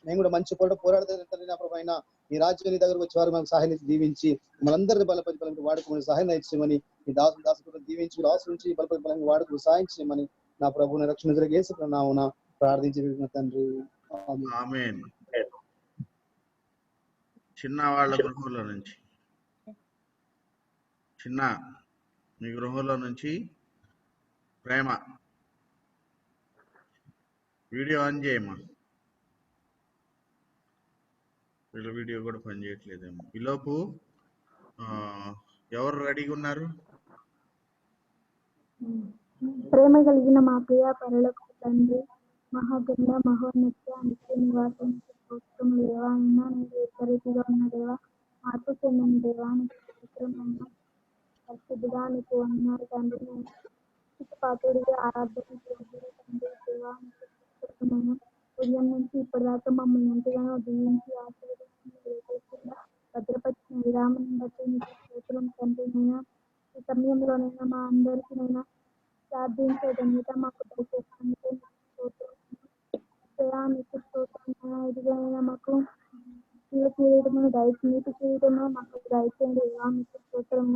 మేము కూడా మంచి పోరాడుతాను నా ప్రభు అయినా ఈ రాజ్యం నీ దగ్గరకు వచ్చి వారు మాకు సహాయం దీవించి మనందరినీ బలపరి బలంగా వాడుకోమని సహాయం ఇచ్చేయమని ఈ దాసు దీవించి రాసు నుంచి బలపరి బలంగా వాడుకు సహాయం చేయమని నా ప్రభుని రక్షణ జరిగేసుకున్నావున ప్రార్థించి తండ్రి ఆమేన్. చిన్న వాళ్ళ గృహంలో నుంచి చిన్న మీ గృహంలో నుంచి ప్రేమ వీడియో ఆన్ చేయమ్మా. వీళ్ళ వీడియో కూడా పనిచేయట్లేదేమో. ఈలోపు ఎవరు రెడీగా ఉన్నారు? ప్రేమ కలిగిన మా ప్రియ పరలోక తండ్రి, మహాగణ మహోన్నత నిత్య నివాసం స్తోత్రం దేవా. అయినా నేను ఏకరీతిగా ఉన్న దేవా, మార్పు చెందిన దేవానికి స్తోత్రమైన పరిశుద్ధుడా నీకు వందనాలు తండ్రి. నేను పాతుడిగా ఆరాధన చేస్తున్న తండ్రి దేవానికి స్తోత్రమైన ఉదయం నుంచి ఇప్పటిదాకా మమ్మల్ని ఎంతగానో దీవించి ఆశీర్వదించిన భద్రపరిచిన విరామం బట్టి నీకు స్తోత్రం తండ్రి. నైనా ఈ సమయంలోనైనా మా అందరికీ నైనా ప్రార్థించే ధన్యత మాకు దయచేసినందుకు మీకు స్తోత్రం. ఇదిగైనా మాకు నీటి కిరీటమును నీటి కిరీటమును మాకు దయచేయండి. మీకు స్తోత్రం.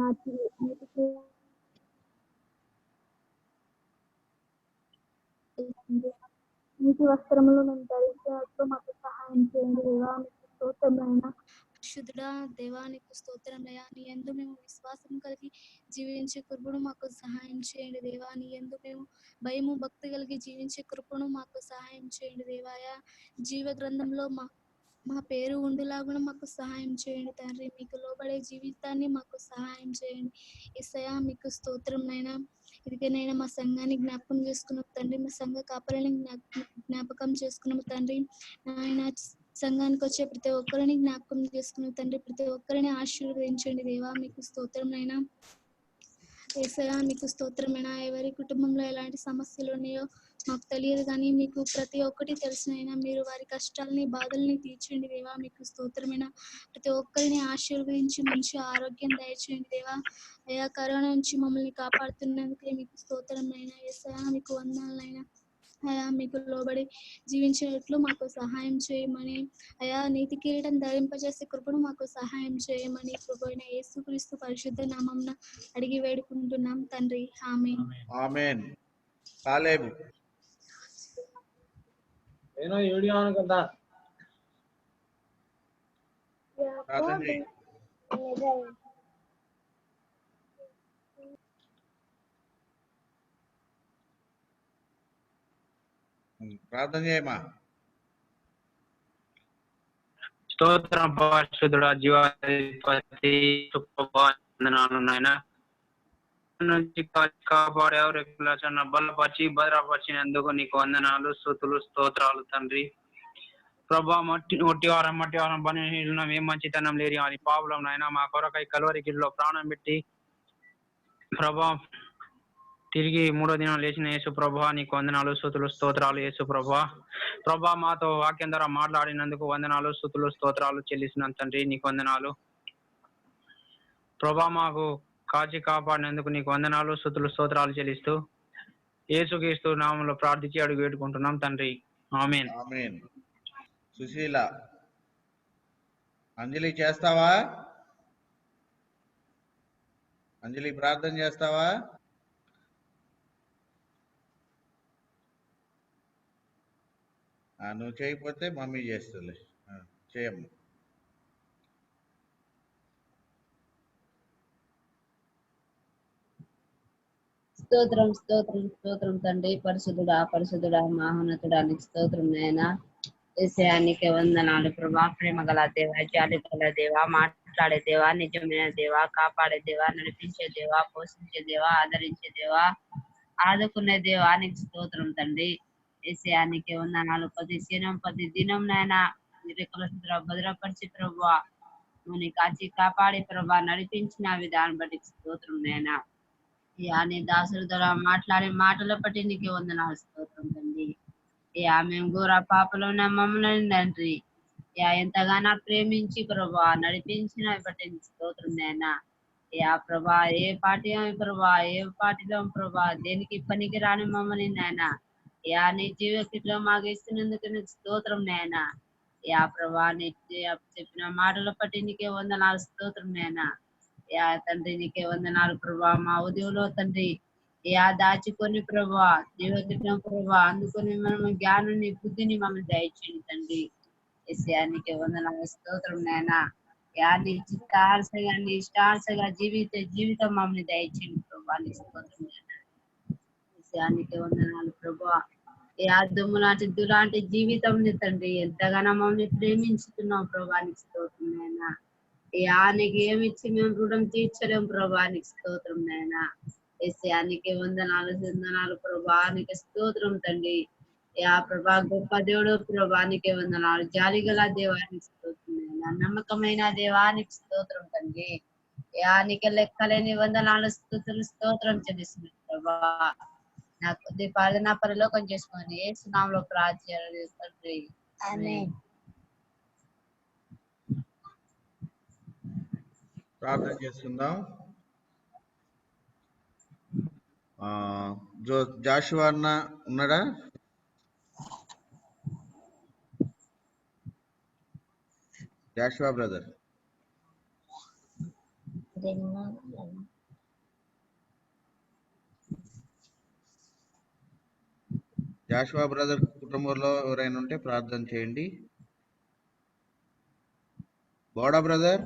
నీటి వస్త్రములు మేము ధరించినట్లు మాకు సహాయం చేయండి. మీకు స్తోత్రమైన పరిశుద్ధుడా దేవానికి స్తోత్రమయ్యా. నీ యందు మేము విశ్వాసం కలిగి జీవించే కృపను మాకు సహాయం చేయండి దేవా. నీ యందు మేము భయము భక్తి కలిగి జీవించే కృపను మాకు సహాయం చేయండి దేవాయా. జీవ గ్రంథంలో మా పేరు ఉండులాగున మాకు సహాయం చేయండి తండ్రి. మీకు లోబడే జీవితాన్ని మాకు సహాయం చేయండి యేసయ్యా. మీకు స్తోత్రం నైనా. ఇదిగైనా మా సంఘాన్ని జ్ఞాపకం చేసుకున్నాం తండ్రి. మా సంఘ కాపరిని జ్ఞాపకం చేసుకున్నాము తండ్రి. నాయన సంఘానికి వచ్చే ప్రతి ఒక్కరిని జ్ఞాపకం చేసుకున్నాం తండ్రి. ప్రతి ఒక్కరిని ఆశీర్వదించండి దేవా. మీకు స్తోత్రం నైనా. యేసయ్యా మీకు స్తోత్రమైనా. ఎవరి కుటుంబంలో ఎలాంటి సమస్యలు ఉన్నాయో మాకు తెలియదు కానీ మీకు ప్రతి ఒక్కటి తెలిసినైనా మీరు వారి కష్టాలని బాధల్ని తీర్చండి దేవా. మీకు స్తోత్రమైన ప్రతి ఒక్కరిని ఆశీర్వదించి మంచి ఆరోగ్యం దయచేయండి దేవా. అయా కరోనా నుంచి మమ్మల్ని కాపాడుతున్నందుకే మీకు స్తోత్రమైనా. యేసయ్యా మీకు వందనాలైనా. అయా మీకు లోబడి జీవించినట్లు మాకు సహాయం చేయమని, అయా నీతి కిరీటం ధరింపజేసే కృపను మాకు సహాయం చేయమని ప్రభువైన యేసుక్రీస్తు పరిశుద్ధ నామమున అడిగి వేడుకుంటున్నాం తండ్రి. ఆమేన్. ఆమేన్. కాలేబు నేను వీడియో ఆన్ కదా ప్రార్థన చేయి. ప్రార్థన చేయమా. స్తోత్రం పరిశుద్ధుడా జీవాధిపతి వందనాలు నాయనా. నుంచి కాపాడేవారు రెక్కల బలపరిచి భద్రపరిచినందుకు నీకు వందనాలు స్తుతులు స్తోత్రాలు తండ్రి. ప్రభా మట్టి వారం పని ఏ మంచితనం లేని అని పావులం నాయన మా కొరకై కల్వరి గిరిలో ప్రాణం పెట్టి ప్రభా తిరిగి 3వ దినం లేచిన యేసు ప్రభా నీకు వందనాలు స్తుతులు స్తోత్రాలు. యేసు ప్రభా మాతో వాక్యం ద్వారా మాట్లాడినందుకు వందనాలు స్తుతులు స్తోత్రాలు చెల్లిస్తున్నాను తండ్రి. నీకు వందనాలు ప్రభా. మాకు కాచి కాపాడినందుకు నీకు వందనాలు స్తుతులు స్తోత్రాలు చెల్లిస్తూ యేసుక్రీస్తు నామములో ప్రార్థించి అడుగు వేడుకుంటున్నాం తండ్రి. ఆమేన్. ఆమేన్. సుశీల అంజలి చేస్తావా? అంజలి ప్రార్థన చేస్తావా? నువ్వు చేయకపోతే మమ్మీ చేస్తుంది. చేయమ్మా. స్తోత్రం స్తోత్రం స్తోత్రం తండ్రి. పరిశుద్ధుడా మహోన్నతుడా నీకు స్తోత్రం నాయనా. యేసయ్యా నీకే వందనాలు ప్రభా. ప్రేమ గల దేవ, జాలి గల దేవ, మాట మాట్లాడే దేవా, నిజమైన దేవా, కాపాడే దేవా, నడిపించే దేవా, పోషించే దేవా, ఆదరించే దేవా, ఆదుకునే దేవా నీకు స్తోత్రం తండ్రి. ఏసయానికి వందనాలు. ప్రతి దినం నాయన రెక్కల భద్రపరిచి ప్రభువా నువ్వు కాచి కాపాడి ప్రభా నడిపించిన విధానం బట్టి స్తోత్రం నాయన. నీ దాసుల ద్వారా మాట్లాడే మాటల బట్టి నీకు వందనాలు స్తోత్రం తండ్రి. మేము ఘోర పాపలో ఉన్న మమ్మల్ని తండ్రి ఎంతగానో ప్రేమించి ప్రభా నడిపించిన బట్టి స్తోత్రం నాయన. ప్రభా ఏ పాటిలో ప్రభా దేనికి పనికి రాని మమ్మల్ని నాయన నీ జీవితంలో మాకు ఇస్తున్నందుకు నీకు స్తోత్రం నాయన. ప్రభా నీ చెప్పిన మాటల బట్టి నీకే వందనాలు స్తోత్రం నాయన. తండ్రి నీకే వందనాలు ప్రభా. మా ఉదయంలో తండ్రి దాచుకొని ప్రభా జీవితం ప్రభా అందుకొని మనం జ్ఞానాన్ని బుద్ధిని మమ్మల్ని దయచేయండి తండ్రి. నీకే వందనాలు స్తోత్రం నాయన. నీ చిత్తానుసగా నీ ఇష్టానుసగా జీవితం మమ్మల్ని దయచేయండి ప్రభా నీ స్తోత్రం నాయన. నీకే వందనాలు ప్రభా. దుమ్ము లాంటి దులాంటి జీవితం తండ్రి ఎంతగానో మమ్మల్ని ప్రేమించుతున్నావు ప్రభా నీకు స్తోత్రం నాయన. నీకు ఏమిచ్చి మేము రుణం తీర్చలేము ప్రభా నీకు స్తోత్రం నాయన. నీకే వందనాలు ప్రభా నీకు స్తోత్రం తండ్రి. ప్రభా గొప్ప దేవుడు ప్రభానికే వందనాలు. జాలిగల దేవానికి స్తోత్రం నాయన. నమ్మకమైన దేవానికి స్తోత్రం తండ్రి. నీకు లెక్కలేని వందనాలు స్తోత్రం చెల్లిస్తున్నాను ప్రభా. నా కొద్ది ప్రార్థన పరలోకం చేసుకొని ఏ సునామంలో ప్రార్థన తండ్రి. ప్రార్థన చేసుకుందాం. జాషువా అన్న ఉన్నాడా? జాషువా బ్రదర్, జాషువా బ్రదర్ కుటుంబంలో ఎవరైనా ఉంటే ప్రార్థన చేయండి. బోడా బ్రదర్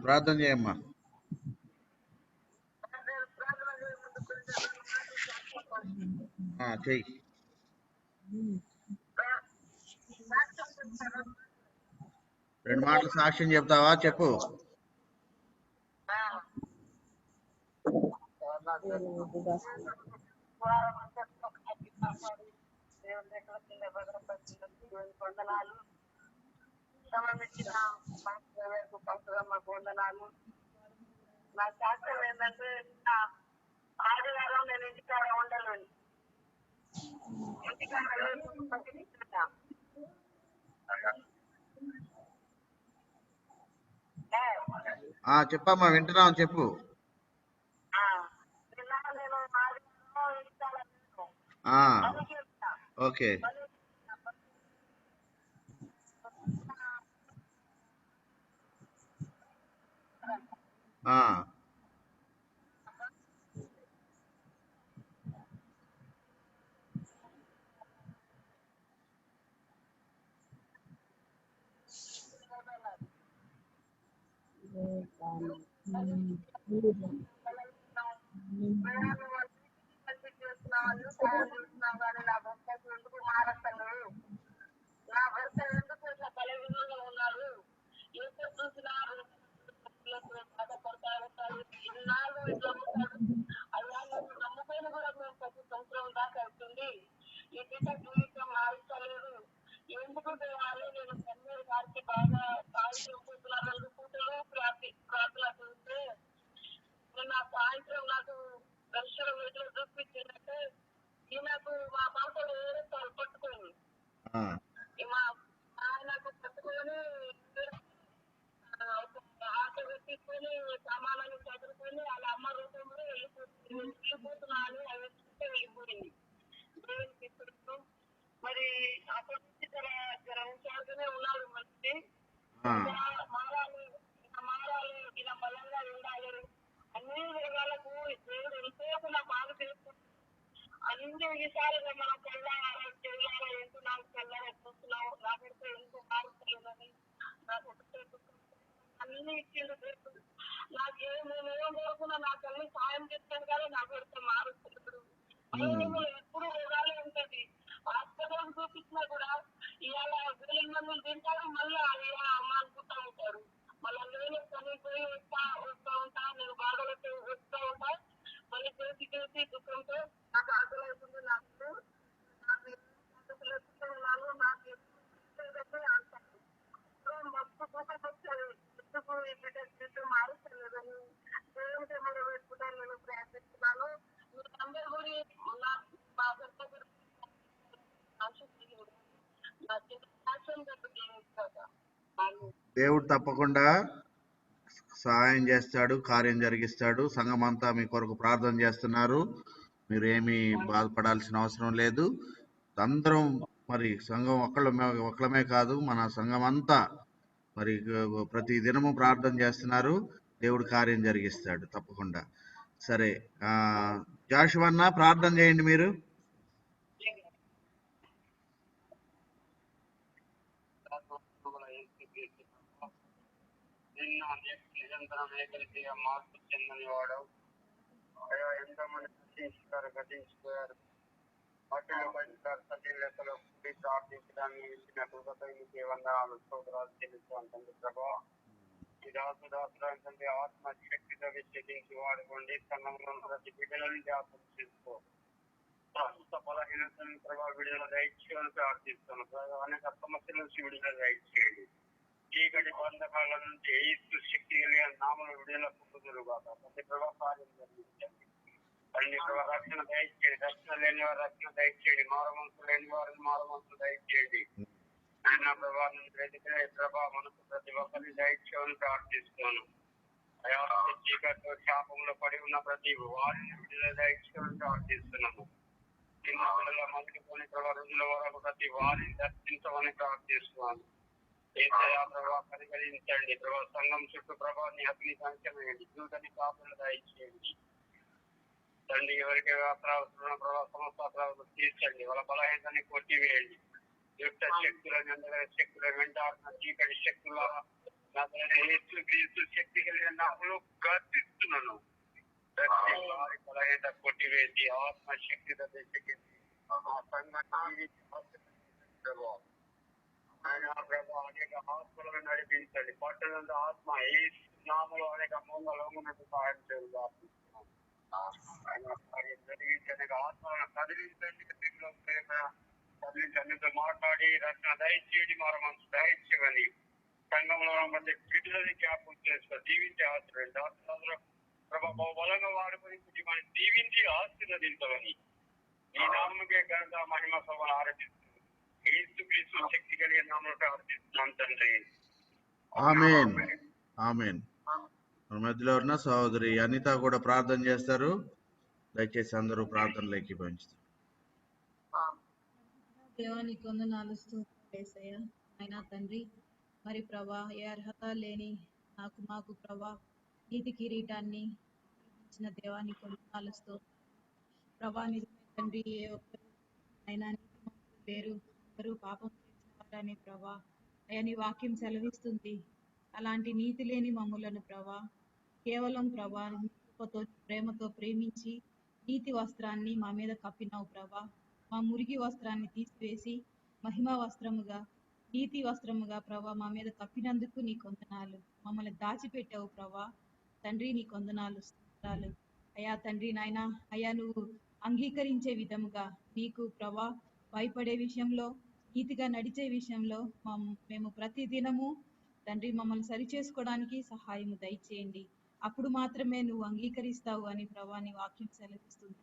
ప్రార్థన చేయమ్మా. చెయ్యి. రెండు మాటలు సాక్ష్యం చెప్తావా? చెప్పు. వందనాలు. నా శాస్త్రం ఏంటంటే ఆదివారం నేను ఇంటికాడ ఉండలేను. ఇంటికాడ చెప్పమ్మా, వింటున్నాం, చెప్పు. ఓకే. నా భర్త ఎందుకు మారస్తలేవు? నా భర్త ఎందుకు ఇట్లా బలహీనంగా ఉన్నారు? ఎప్పుడు చూసినా బాధపడతా ఉంటారు. ఇన్నాళ్ళు ఇట్లా ఉంటారు. అలా నమ్మకం కూడా మేము ప్రతి సంవత్సరం దాకా అవుతుంది. ఈ బిడ్డ జీవితం మారుస్తలేదు. ఎందుకు దేవాలి? నేను కన్నీరు గారికి బాగా సాయంత్రం పూటల 2 పూటలు ప్రార్థన చేస్తే నిన్న సాయంత్రం నాకు దర్శనం ఎదురు చూపించినట్టే ఈయనకు మా పాపలు ఏడుస్తారు పట్టుకొని, మా ఆయనకు పట్టుకొని ఆట పెట్టించుకొని సామాన్లు చదువుకొని వాళ్ళ అమ్మ రూపంలో వెళ్ళిపోతున్నాను. అవి చూస్తే వెళ్ళిపోయింది. దేవునికి ఇప్పుడు మరి అప్పటి నుంచి జర హుషారుగానే ఉన్నాడు. మంచి మారాలి, ఇలా బలంగా ఉండాలి. అన్ని విధాలకు దేవుడు ఎంతో నా బాధ చేస్తున్నాడు. అన్ని విషయాలుగా మనం చెల్లారా ఎంతో నాకు చెల్లారా చూస్తున్నావు. నాకైతే ఎంతో మారుతలేదని నాకు అన్ని ఇచ్చిండు. నాకు ఏం కోరుకున్నా నాకు అన్ని సాయం చేస్తాను కానీ నాకు అయితే మారుస్తున్నాడు. ఎప్పుడు రోగాలే ఉంటది. హాస్పిటల్ చూపించినా కూడా ఇవాళ వీళ్ళ మందులు తింటారు, మళ్ళీ అది అనుకుంటా ఉంటారు. మళ్ళీ నేను చనిపోయి వస్తా ఉంటా, నేను బాధలు వస్తూ ఉంటా, మళ్ళీ చేసి దుఃఖంతో నాకు ఆకలి అవుతుంది, నాకు ఉన్నాను, నాకు అంటారు. మస్తు దుఃఖం వచ్చారు. ఎందుకు ఈ బిడ్డ జీవితం మారుస్తలేదని దేవుడికి మనం పెట్టుకుంటాను, నేను ప్రయత్నిస్తున్నాను. మీరందరూ కూడా మా భర్త గురించి నా చిన్న సాక్ష్యం కదా. దేవుడు తప్పకుండా సహాయం చేస్తాడు, కార్యం జరిగిస్తాడు. సంఘం అంతా మీ కొరకు ప్రార్థన చేస్తున్నారు. మీరు ఏమీ బాధపడాల్సిన అవసరం లేదు. అందరం మరి సంఘం ఒక్కళ్ళమే కాదు, మన సంఘం అంతా మరి ప్రతి దినము ప్రార్థన చేస్తున్నారు. దేవుడు కార్యం జరిగిస్తాడు తప్పకుండా. సరే, జాషువన్న ప్రార్థన చేయండి మీరు. నిన్న నిరంతరం ఏకరీతిగా మార్పు చెందని వాడు అయ్యా, ఎంతమంది గతించిపోయారు. వాటిలో సజీలతలో కూడి ప్రార్థించడాన్ని ఇచ్చిన కృపకి వందనాలు, స్తోత్రాలు చెల్లించాలి ప్రభా. ఈ దాసురాంతంటే ఆత్మశక్తితో విశ్లేషించి వాడుకోండి. సంఘంలో ప్రతి బిడ్డలను జ్ఞాపకం చేసుకో. ప్రస్తుత బలహీనతను ప్రభావ విడుదల దయచేయాలని ప్రార్థిస్తాను. అనేక సమస్యల నుంచి విడుదల దయచేయండి. చీకటి బంధకాల నుంచి ఏసు శక్తి కలిగిన నామలు విడుదల పొందుదురుగాక. ప్రతి ప్రభావ కార్యం జరిగించండి. అన్ని ప్రభావ రక్షణ దయచేయండి. రక్షణ లేని వారు రక్షణ దయచేయండి. మారవంతులు లేని వారిని మారవంతులు దయచేయండి. ఆయన ప్రభావం వెతికిన ప్రభావ మనకు ప్రతి ఒక్కరిని దయచేయాలని ప్రార్థిస్తున్నాను. అయా, చీకటితో శాపంలో పడి ఉన్న ప్రతి వారిని విడుదల దయచేయాలని ప్రార్థిస్తున్నాము. చిన్న పిల్లల మందుకొని ప్రభావ రోజుల వరకు ప్రతి వారిని దర్శించమని ప్రార్థిస్తున్నాను. ఏసయ్యా ప్రభావ పరిగణించండి. ప్రభావ సంఘం చుట్టూ ప్రభావాన్ని అగ్ని సంఖ్యమేయండి. దూతని కాపులు దయచేయండి తండ్రి. ఎవరికి అవసరం ప్రభావ సమస్త తీర్చండి. వాళ్ళ బలహీనతని కొట్టివేయండి. యుక్త శక్తులను అందరి శక్తులను వెంటాడుతున్న చీకటి శక్తుల శక్తి కలిగిన నాకులు గర్తిస్తున్నాను. ప్రతి వారి బలహీనత కొట్టివేసి ఆత్మశక్తితో సంఘాన్ని ప్రభావం ఆయన ప్రభావ అనేక ఆత్మలను నడిపించండి. పట్టణంలో ఆత్మ ఏ నామలో అనేక మొంగలొంగునట్టు సహాయం చేయాలి. ఆయన జరిగించి అనేక ఆత్మలను కదిలించండి. కదిలించి మాట్లాడి రక్షణ దయచేయడి, మరో మనసు దయచేయని సంఘంలో ప్రతి బిడ్డలని జ్ఞాపకం చేసుకో, దీవించి ఆశీర్వదించండి. ప్రభావ బలంగా వాడుకొని మనం దీవించి ఆశీర్వదించమని ఈ నామకే ఘనత మహిమ సభను ఆరాధిస్తుంది. శక్తి కలిగిన నామములో ప్రార్థిస్తున్నాం తండ్రి. ఆమేన్, ఆమేన్. మన మధ్యలో ఉన్న సహోదరి అనిత కూడా ప్రార్థన చేస్తారు. దయచేసి అందరూ ప్రార్థనలు ఏకీభవించుతారు. దేవానికి వందనాలు, యేసయ్యా. అయినా తండ్రి, మరి ప్రభా, ఏ అర్హత లేని మాకు ప్రభా నీతి కిరీటాన్ని ఇచ్చిన దేవానికి వందనాలు. ప్రభా నిజమే తండ్రి, ఏ ఒక్కరు అయినా నీతిమంతులు లేరు, ఎవరు పాపం చేసిన వారని ప్రభా అయ్యా నీ వాక్యం సెలవిస్తుంది. అలాంటి నీతి లేని మమ్ములను ప్రభా కేవలం ప్రభా కృపతో ప్రేమతో ప్రేమించి నీతి వస్త్రాన్ని మా మీద కప్పినావు ప్రభా. మా మురికి వస్త్రాన్ని తీసివేసి మహిమ వస్త్రముగా నీతి వస్త్రముగా ప్రభా మా మీద కప్పినందుకు నీ కొందనాలు. మమ్మల్ని దాచిపెట్టావు ప్రభా తండ్రి, నీ కొందనాలు, స్తోత్రాలు అయ్యా తండ్రి. నాయన అయ్యా నువ్వు అంగీకరించే విధముగా నీకు ప్రభా భయపడే విషయంలో, నీతిగా నడిచే విషయంలో మేము ప్రతి దినము తండ్రి మమ్మల్ని సరి చేసుకోవడానికి సహాయము దయచేయండి. అప్పుడు మాత్రమే నువ్వు అంగీకరిస్తావు అని ప్రభా నీ వాక్యం సెలవిస్తుంది.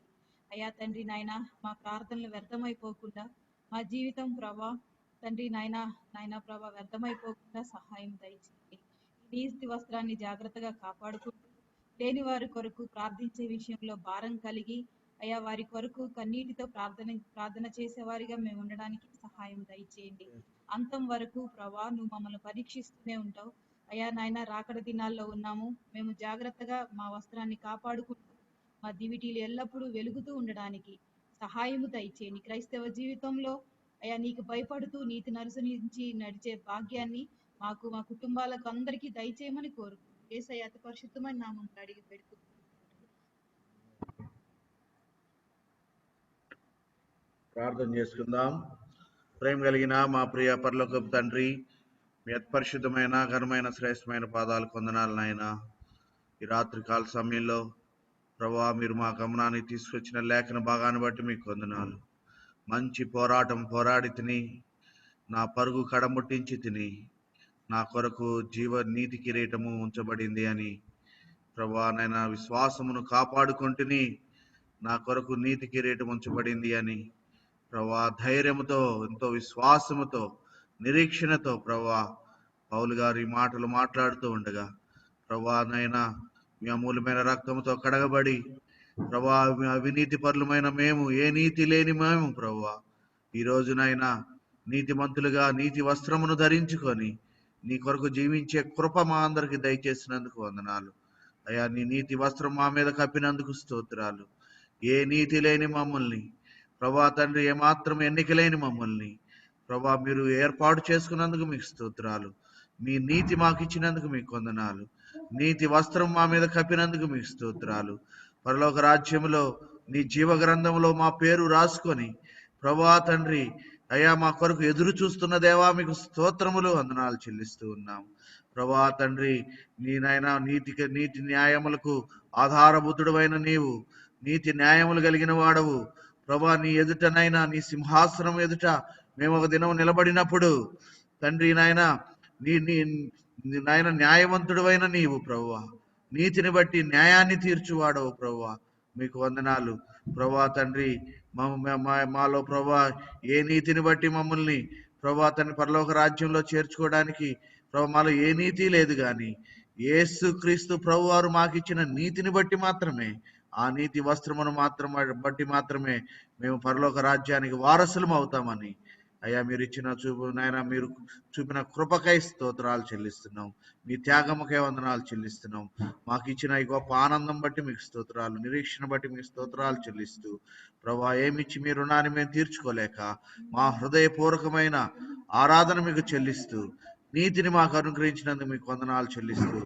అయ్యా తండ్రి నాయన మా ప్రార్థనలు వ్యర్థమైపోకుండా, మా జీవితం ప్రభా తండ్రి నాయన ప్రభా వ్యర్థమైపోకుండా సహాయం దయచేయండి. ఈ నీతి వస్త్రాన్ని జాగ్రత్తగా కాపాడుకుంటూ లేని వారి కొరకు ప్రార్థించే విషయంలో భారం కలిగి అయ్యా వారి కొరకు కన్నీటితో ప్రార్థన చేసేవారిగా మేము ఉండడానికి సహాయం దయచేయండి. అంతం వరకు ప్రభా నువ్వు మమ్మల్ని పరీక్షిస్తూనే ఉంటావు అయ్యా నాయన. రాకడ దినాల్లో ఉన్నాము మేము, జాగ్రత్తగా మా వస్త్రాన్ని కాపాడుకుంటూ మా దివిటీలు ఎల్లప్పుడూ వెలుగుతూ ఉండడానికి సహాయము దయచేయండి. క్రైస్తవ జీవితంలో అయ్యా నీకు భయపడుతూ నీతిని అనుసరించి నడిచే భాగ్యాన్ని మాకు, మా కుటుంబాలకు అందరికీ దయచేయమని కోరుకుంటూ యేసయ్య అతి పరిశుద్ధమైన నామములో అడిగి పెడుతున్నాను. ప్రార్థన చేసుకుందాం. ప్రేమ కలిగిన మా ప్రియ పరలోకపు తండ్రి, మీ అత్పరిశుద్ధమైన ఘనమైన శ్రేష్టమైన పాదాలు కొందనాలు నాయన. ఈ రాత్రికాల సమయంలో ప్రభువా, మీరు మా గమనానికి తీసుకొచ్చిన లేఖన భాగాన్ని బట్టి మీకు వందనాలు. మంచి పోరాటం పోరాడి తిని, నా పరుగు కడముట్టించి తిని, నా కొరకు నీతి కిరీటము ఉంచబడింది అని ప్రభువా నాయన విశ్వాసమును కాపాడుకుంటుని నా కొరకు నీతి కిరీటం ఉంచబడింది అని ప్రభువా ధైర్యముతో, ఎంతో విశ్వాసముతో, నిరీక్షణతో ప్రభువా పౌలు గారు ఈ మాటలు మాట్లాడుతూ ఉండగా ప్రభువా నాయన మీ అమూల్యమైన రక్తముతో కడగబడి ప్రభువా అవినీతి పరులమైన మేము, ఏ నీతి లేని మేము ప్రభువా ఈ రోజునైనా నీతిమంతులుగా నీతి వస్త్రమును ధరించుకొని నీ కొరకు జీవించే కృప మా అందరికి దయచేసినందుకు వందనాలు అయ్యా. నీ నీతి వస్త్రం మా మీద కప్పినందుకు స్తోత్రాలు. ఏ నీతి లేని మమ్మల్ని ప్రభా తండ్రి, ఏమాత్రం ఎన్నిక లేని మమ్మల్ని ప్రభా మీరు ఏర్పాటు చేసుకున్నందుకు మీకు స్తోత్రాలు. మీ నీతి మాకు ఇచ్చినందుకు మీకు వందనాలు. నీతి వస్త్రం మా మీద కప్పినందుకు మీకు స్తోత్రాలు. పరలోక రాజ్యంలో నీ జీవ గ్రంథంలో మా పేరు రాసుకొని ప్రభా తండ్రి అయ్యా మా కొరకు ఎదురు చూస్తున్న దేవా మీకు స్తోత్రములు, వందనాలు చెల్లిస్తూ ఉన్నాం. ప్రభా తండ్రి, నీ నాయన నీతి న్యాయములకు ఆధారభూతుడైన నీవు, నీతి న్యాయములు కలిగిన వాడవు ప్రభా. నీ ఎదుటనైనా, నీ సింహాసనం ఎదుట మేము ఒక దినం నిలబడినప్పుడు తండ్రి నాయన నీ నాయన న్యాయవంతుడైన నీవు ప్రభువా, నీతిని బట్టి న్యాయాన్ని తీర్చువాడవు ప్రభువా. మీకు వందనాలు ప్రభా తండ్రి. మాలో ప్రభా ఏ నీతిని బట్టి మమ్మల్ని ప్రభా తండ్రి పరలోక రాజ్యంలో చేర్చుకోవడానికి ప్రభు మాలో ఏ నీతి లేదు, కానీ యేసు క్రీస్తు ప్రభు వారు మాకు ఇచ్చిన నీతిని బట్టి మాత్రమే, ఆ నీతి వస్త్రమును బట్టి మాత్రమే మేము పరలోక రాజ్యానికి వారసులం అవుతామని అయ్యా మీరు ఇచ్చిన నాయన మీరు చూపిన కృపకై స్తోత్రాలు చెల్లిస్తున్నాం. మీ త్యాగముకై వందనాలు చెల్లిస్తున్నాం. మాకు ఇచ్చిన ఈ గొప్ప ఆనందం బట్టి మీకు స్తోత్రాలు, నిరీక్షణ బట్టి మీకు స్తోత్రాలు చెల్లిస్తూ ప్రభా ఏమిచ్చి మీ రుణాన్ని మేము తీర్చుకోలేక మా హృదయపూర్వకమైన ఆరాధన మీకు చెల్లిస్తూ, నీతిని మాకు అనుగ్రహించినందుకు మీకు వందనాలు చెల్లిస్తూ,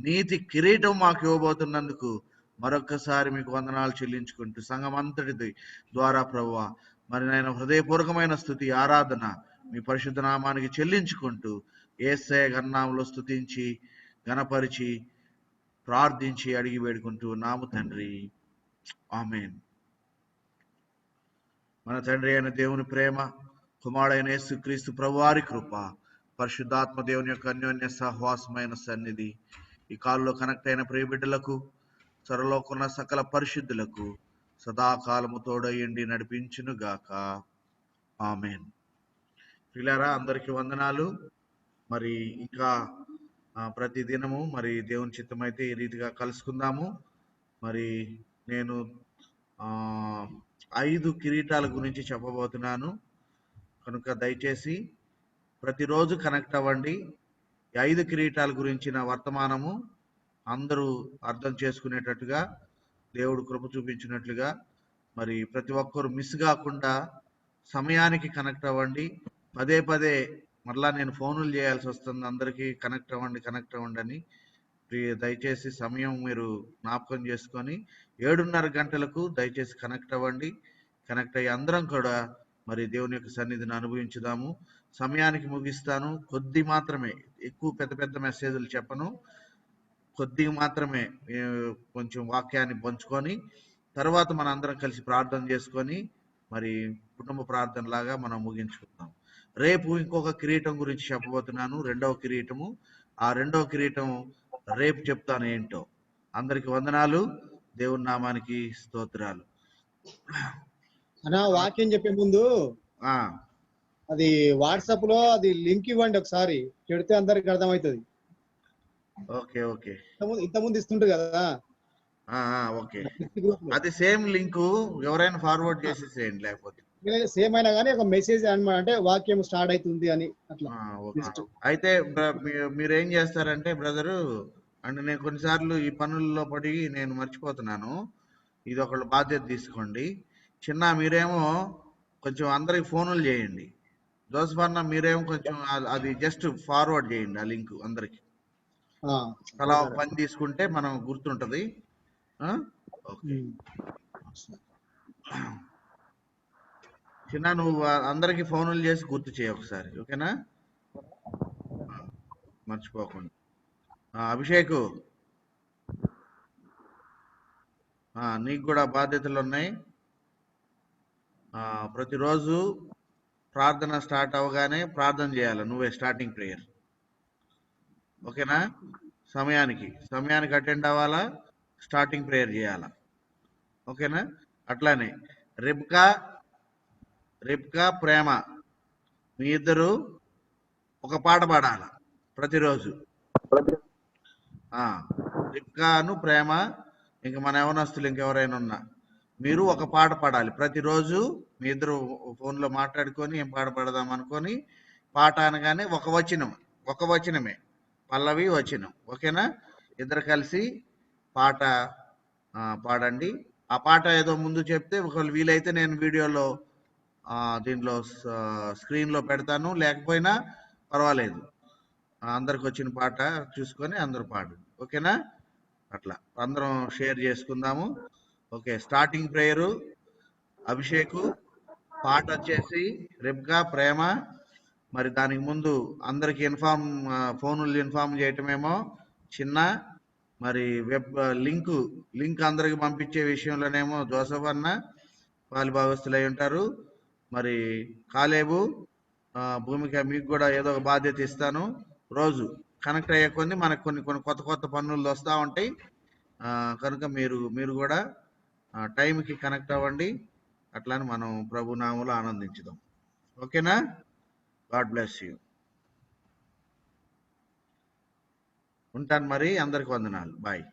నీతి కిరీటం మాకు ఇవ్వబోతున్నందుకు మరొక్కసారి మీకు వందనాలు చెల్లించుకుంటూ సంఘం అంతటి ద్వారా ప్రభువా మరి నేను హృదయపూర్వకమైన స్తుతి ఆరాధన మీ పరిశుద్ధ నామానికి చెల్లించుకుంటూ యేసయ్య ఘననామములో స్తుతించి ఘనపరిచి ప్రార్థించి అడిగి వేడుకుంటూ నాము తండ్రి, ఆమేన్. మన తండ్రి అయిన దేవుని ప్రేమ, కుమారుడైన యేసుక్రీస్తు ప్రభువారి కృప, పరిశుద్ధాత్మ దేవుని యొక్క అన్యోన్య సహవాసమైన సన్నిధి ఈ కాలంలో కనెక్ట్ అయిన ప్రియ బిడ్డలకు, సర్వలోకున్న సకల పరిశుద్ధులకు సదాకాలము తోడయ్యండి నడిపించును గాక. ఆమేన్. ప్రియులారా, అందరికీ వందనాలు. మరి ఇంకా ప్రతి దినము మరి దేవుని చిత్తమైతే ఈ రీతిగా కలుసుకుందాము. మరి నేను 5 కిరీటాల గురించి చెప్పబోతున్నాను కనుక దయచేసి ప్రతిరోజు కనెక్ట్ అవ్వండి. 5 కిరీటాల గురించిన వర్తమానము అందరూ అర్థం చేసుకునేటట్టుగా దేవుడు కృప చూపించినట్లుగా మరి ప్రతి ఒక్కరు మిస్ కాకుండా సమయానికి కనెక్ట్ అవ్వండి. పదే పదే మరలా నేను ఫోనులు చేయాల్సి వస్తుంది అందరికీ, కనెక్ట్ అవ్వండి అని. దయచేసి సమయం మీరు జ్ఞాపకం చేసుకొని 7:30 గంటలకు దయచేసి కనెక్ట్ అవ్వండి. కనెక్ట్ అయ్యి అందరం కూడా మరి దేవుని యొక్క సన్నిధిని అనుభవించుదాము. సమయానికి ముగిస్తాను. కొద్ది మాత్రమే, ఎక్కువ పెద్ద పెద్ద మెసేజ్లు చెప్పను, కొద్దిగా మాత్రమే కొంచెం వాక్యాన్ని పంచుకొని తర్వాత మన అందరం కలిసి ప్రార్థన చేసుకొని మరి కుటుంబ ప్రార్థన లాగా మనం ముగించుకుందాం. రేపు ఇంకొక కిరీటం గురించి చెప్పబోతున్నాను, 2వ కిరీటము. ఆ 2వ కిరీటం రేపు చెప్తాను ఏంటో. అందరికి వందనాలు, దేవుని నామానికి స్తోత్రాలు. అన్నా వాక్యం చెప్పే ముందు అది వాట్సాప్ లో అది లింక్ ఇవ్వండి ఒకసారి, చెడితే అందరికి అర్థమవుతుంది. ఓకే ఓకే, ఇంతకుముందు ఇస్తుంటారు కదా. ఓకే, అది సేమ్ లింకు ఎవరైనా ఫార్వర్డ్ చేసేసేయండి, లేకపోతే సేమ్ అయినా కానీ ఒక మెసేజ్ అనమాట, అంటే వాక్యం స్టార్ట్ అవుతుంది అని అట్లా. అయితే మీరేం చేస్తారంటే బ్రదరు, అంటే నేను కొన్నిసార్లు ఈ పనుల్లో పడి నేను మర్చిపోతున్నాను, ఇది ఒకళ్ళు బాధ్యత తీసుకోండి. చిన్న మీరేమో కొంచెం అందరికి ఫోనులు చేయండి. జోసఫ్ అన్న మీరేమో కొంచెం అది జస్ట్ ఫార్వర్డ్ చేయండి ఆ లింక్ అందరికి. అలా ఒక పని తీసుకుంటే మనం గుర్తుంటది. ఓకే. చిన్న నువ్వు అందరికి ఫోన్లు చేసి గుర్తు చేయి ఒకసారి, ఓకేనా? మర్చిపోకుండా. అభిషేక్, నీకు కూడా బాధ్యతలు ఉన్నాయి. ప్రతిరోజు ప్రార్థన స్టార్ట్ అవగానే ప్రార్థన చేయాలి, నువ్వే స్టార్టింగ్ ప్రేయర్, ఓకేనా? సమయానికి అటెండ్ అవ్వాలా, స్టార్టింగ్ ప్రేయర్ చేయాలా, ఓకేనా? అట్లానే రిబ్కా ప్రేమ మీ ఇద్దరు ఒక పాట పాడాల ప్రతిరోజు. రిబ్కాను ప్రేమ, ఇంక మన యవనస్తులు ఇంకెవరైనా ఉన్నా మీరు ఒక పాట పాడాలి ప్రతిరోజు. మీ ఇద్దరు ఫోన్లో మాట్లాడుకొని ఏం పాట పాడదాం అనుకొని, పాట అనగానే ఒక వచనమే, పల్లవి వచనం, ఓకేనా? ఇద్దరు కలిసి పాట పాడండి. ఆ పాట ఏదో ముందు చెప్తే ఒకవేళ వీలైతే నేను వీడియోలో దీంట్లో స్క్రీన్లో పెడతాను, లేకపోయినా పర్వాలేదు. అందరికి వచ్చిన పాట చూసుకొని అందరూ పాడు, ఓకేనా? అట్లా అందరం షేర్ చేసుకుందాము. ఓకే, స్టార్టింగ్ ప్రేయరు అభిషేకు, పాట వచ్చేసి రిబ్కా ప్రేమ. మరి దానికి ముందు అందరికి ఫోన్లు ఇన్ఫార్మ్ చేయటమేమో చిన్న. మరి వెబ్ లింక్ అందరికి పంపించే విషయంలోనేమో జోసఫ్ అన్న పాలి భాగస్తులు అయి ఉంటారు. మరి కాలేబు, భూమిక, మీకు కూడా ఏదో ఒక బాధ్యత ఇస్తాను. రోజు కనెక్ట్ అయ్యే కొన్ని మనకు కొన్ని కొత్త పనులు వస్తూ ఉంటాయి. కనుక మీరు కూడా టైంకి కనెక్ట్ అవ్వండి. అట్లానే మనం ప్రభు నామములో ఆనందించుదాం, ఓకేనా? God bless you. ఉంటాను మరి, అందరికి వందనాలు, బాయ్.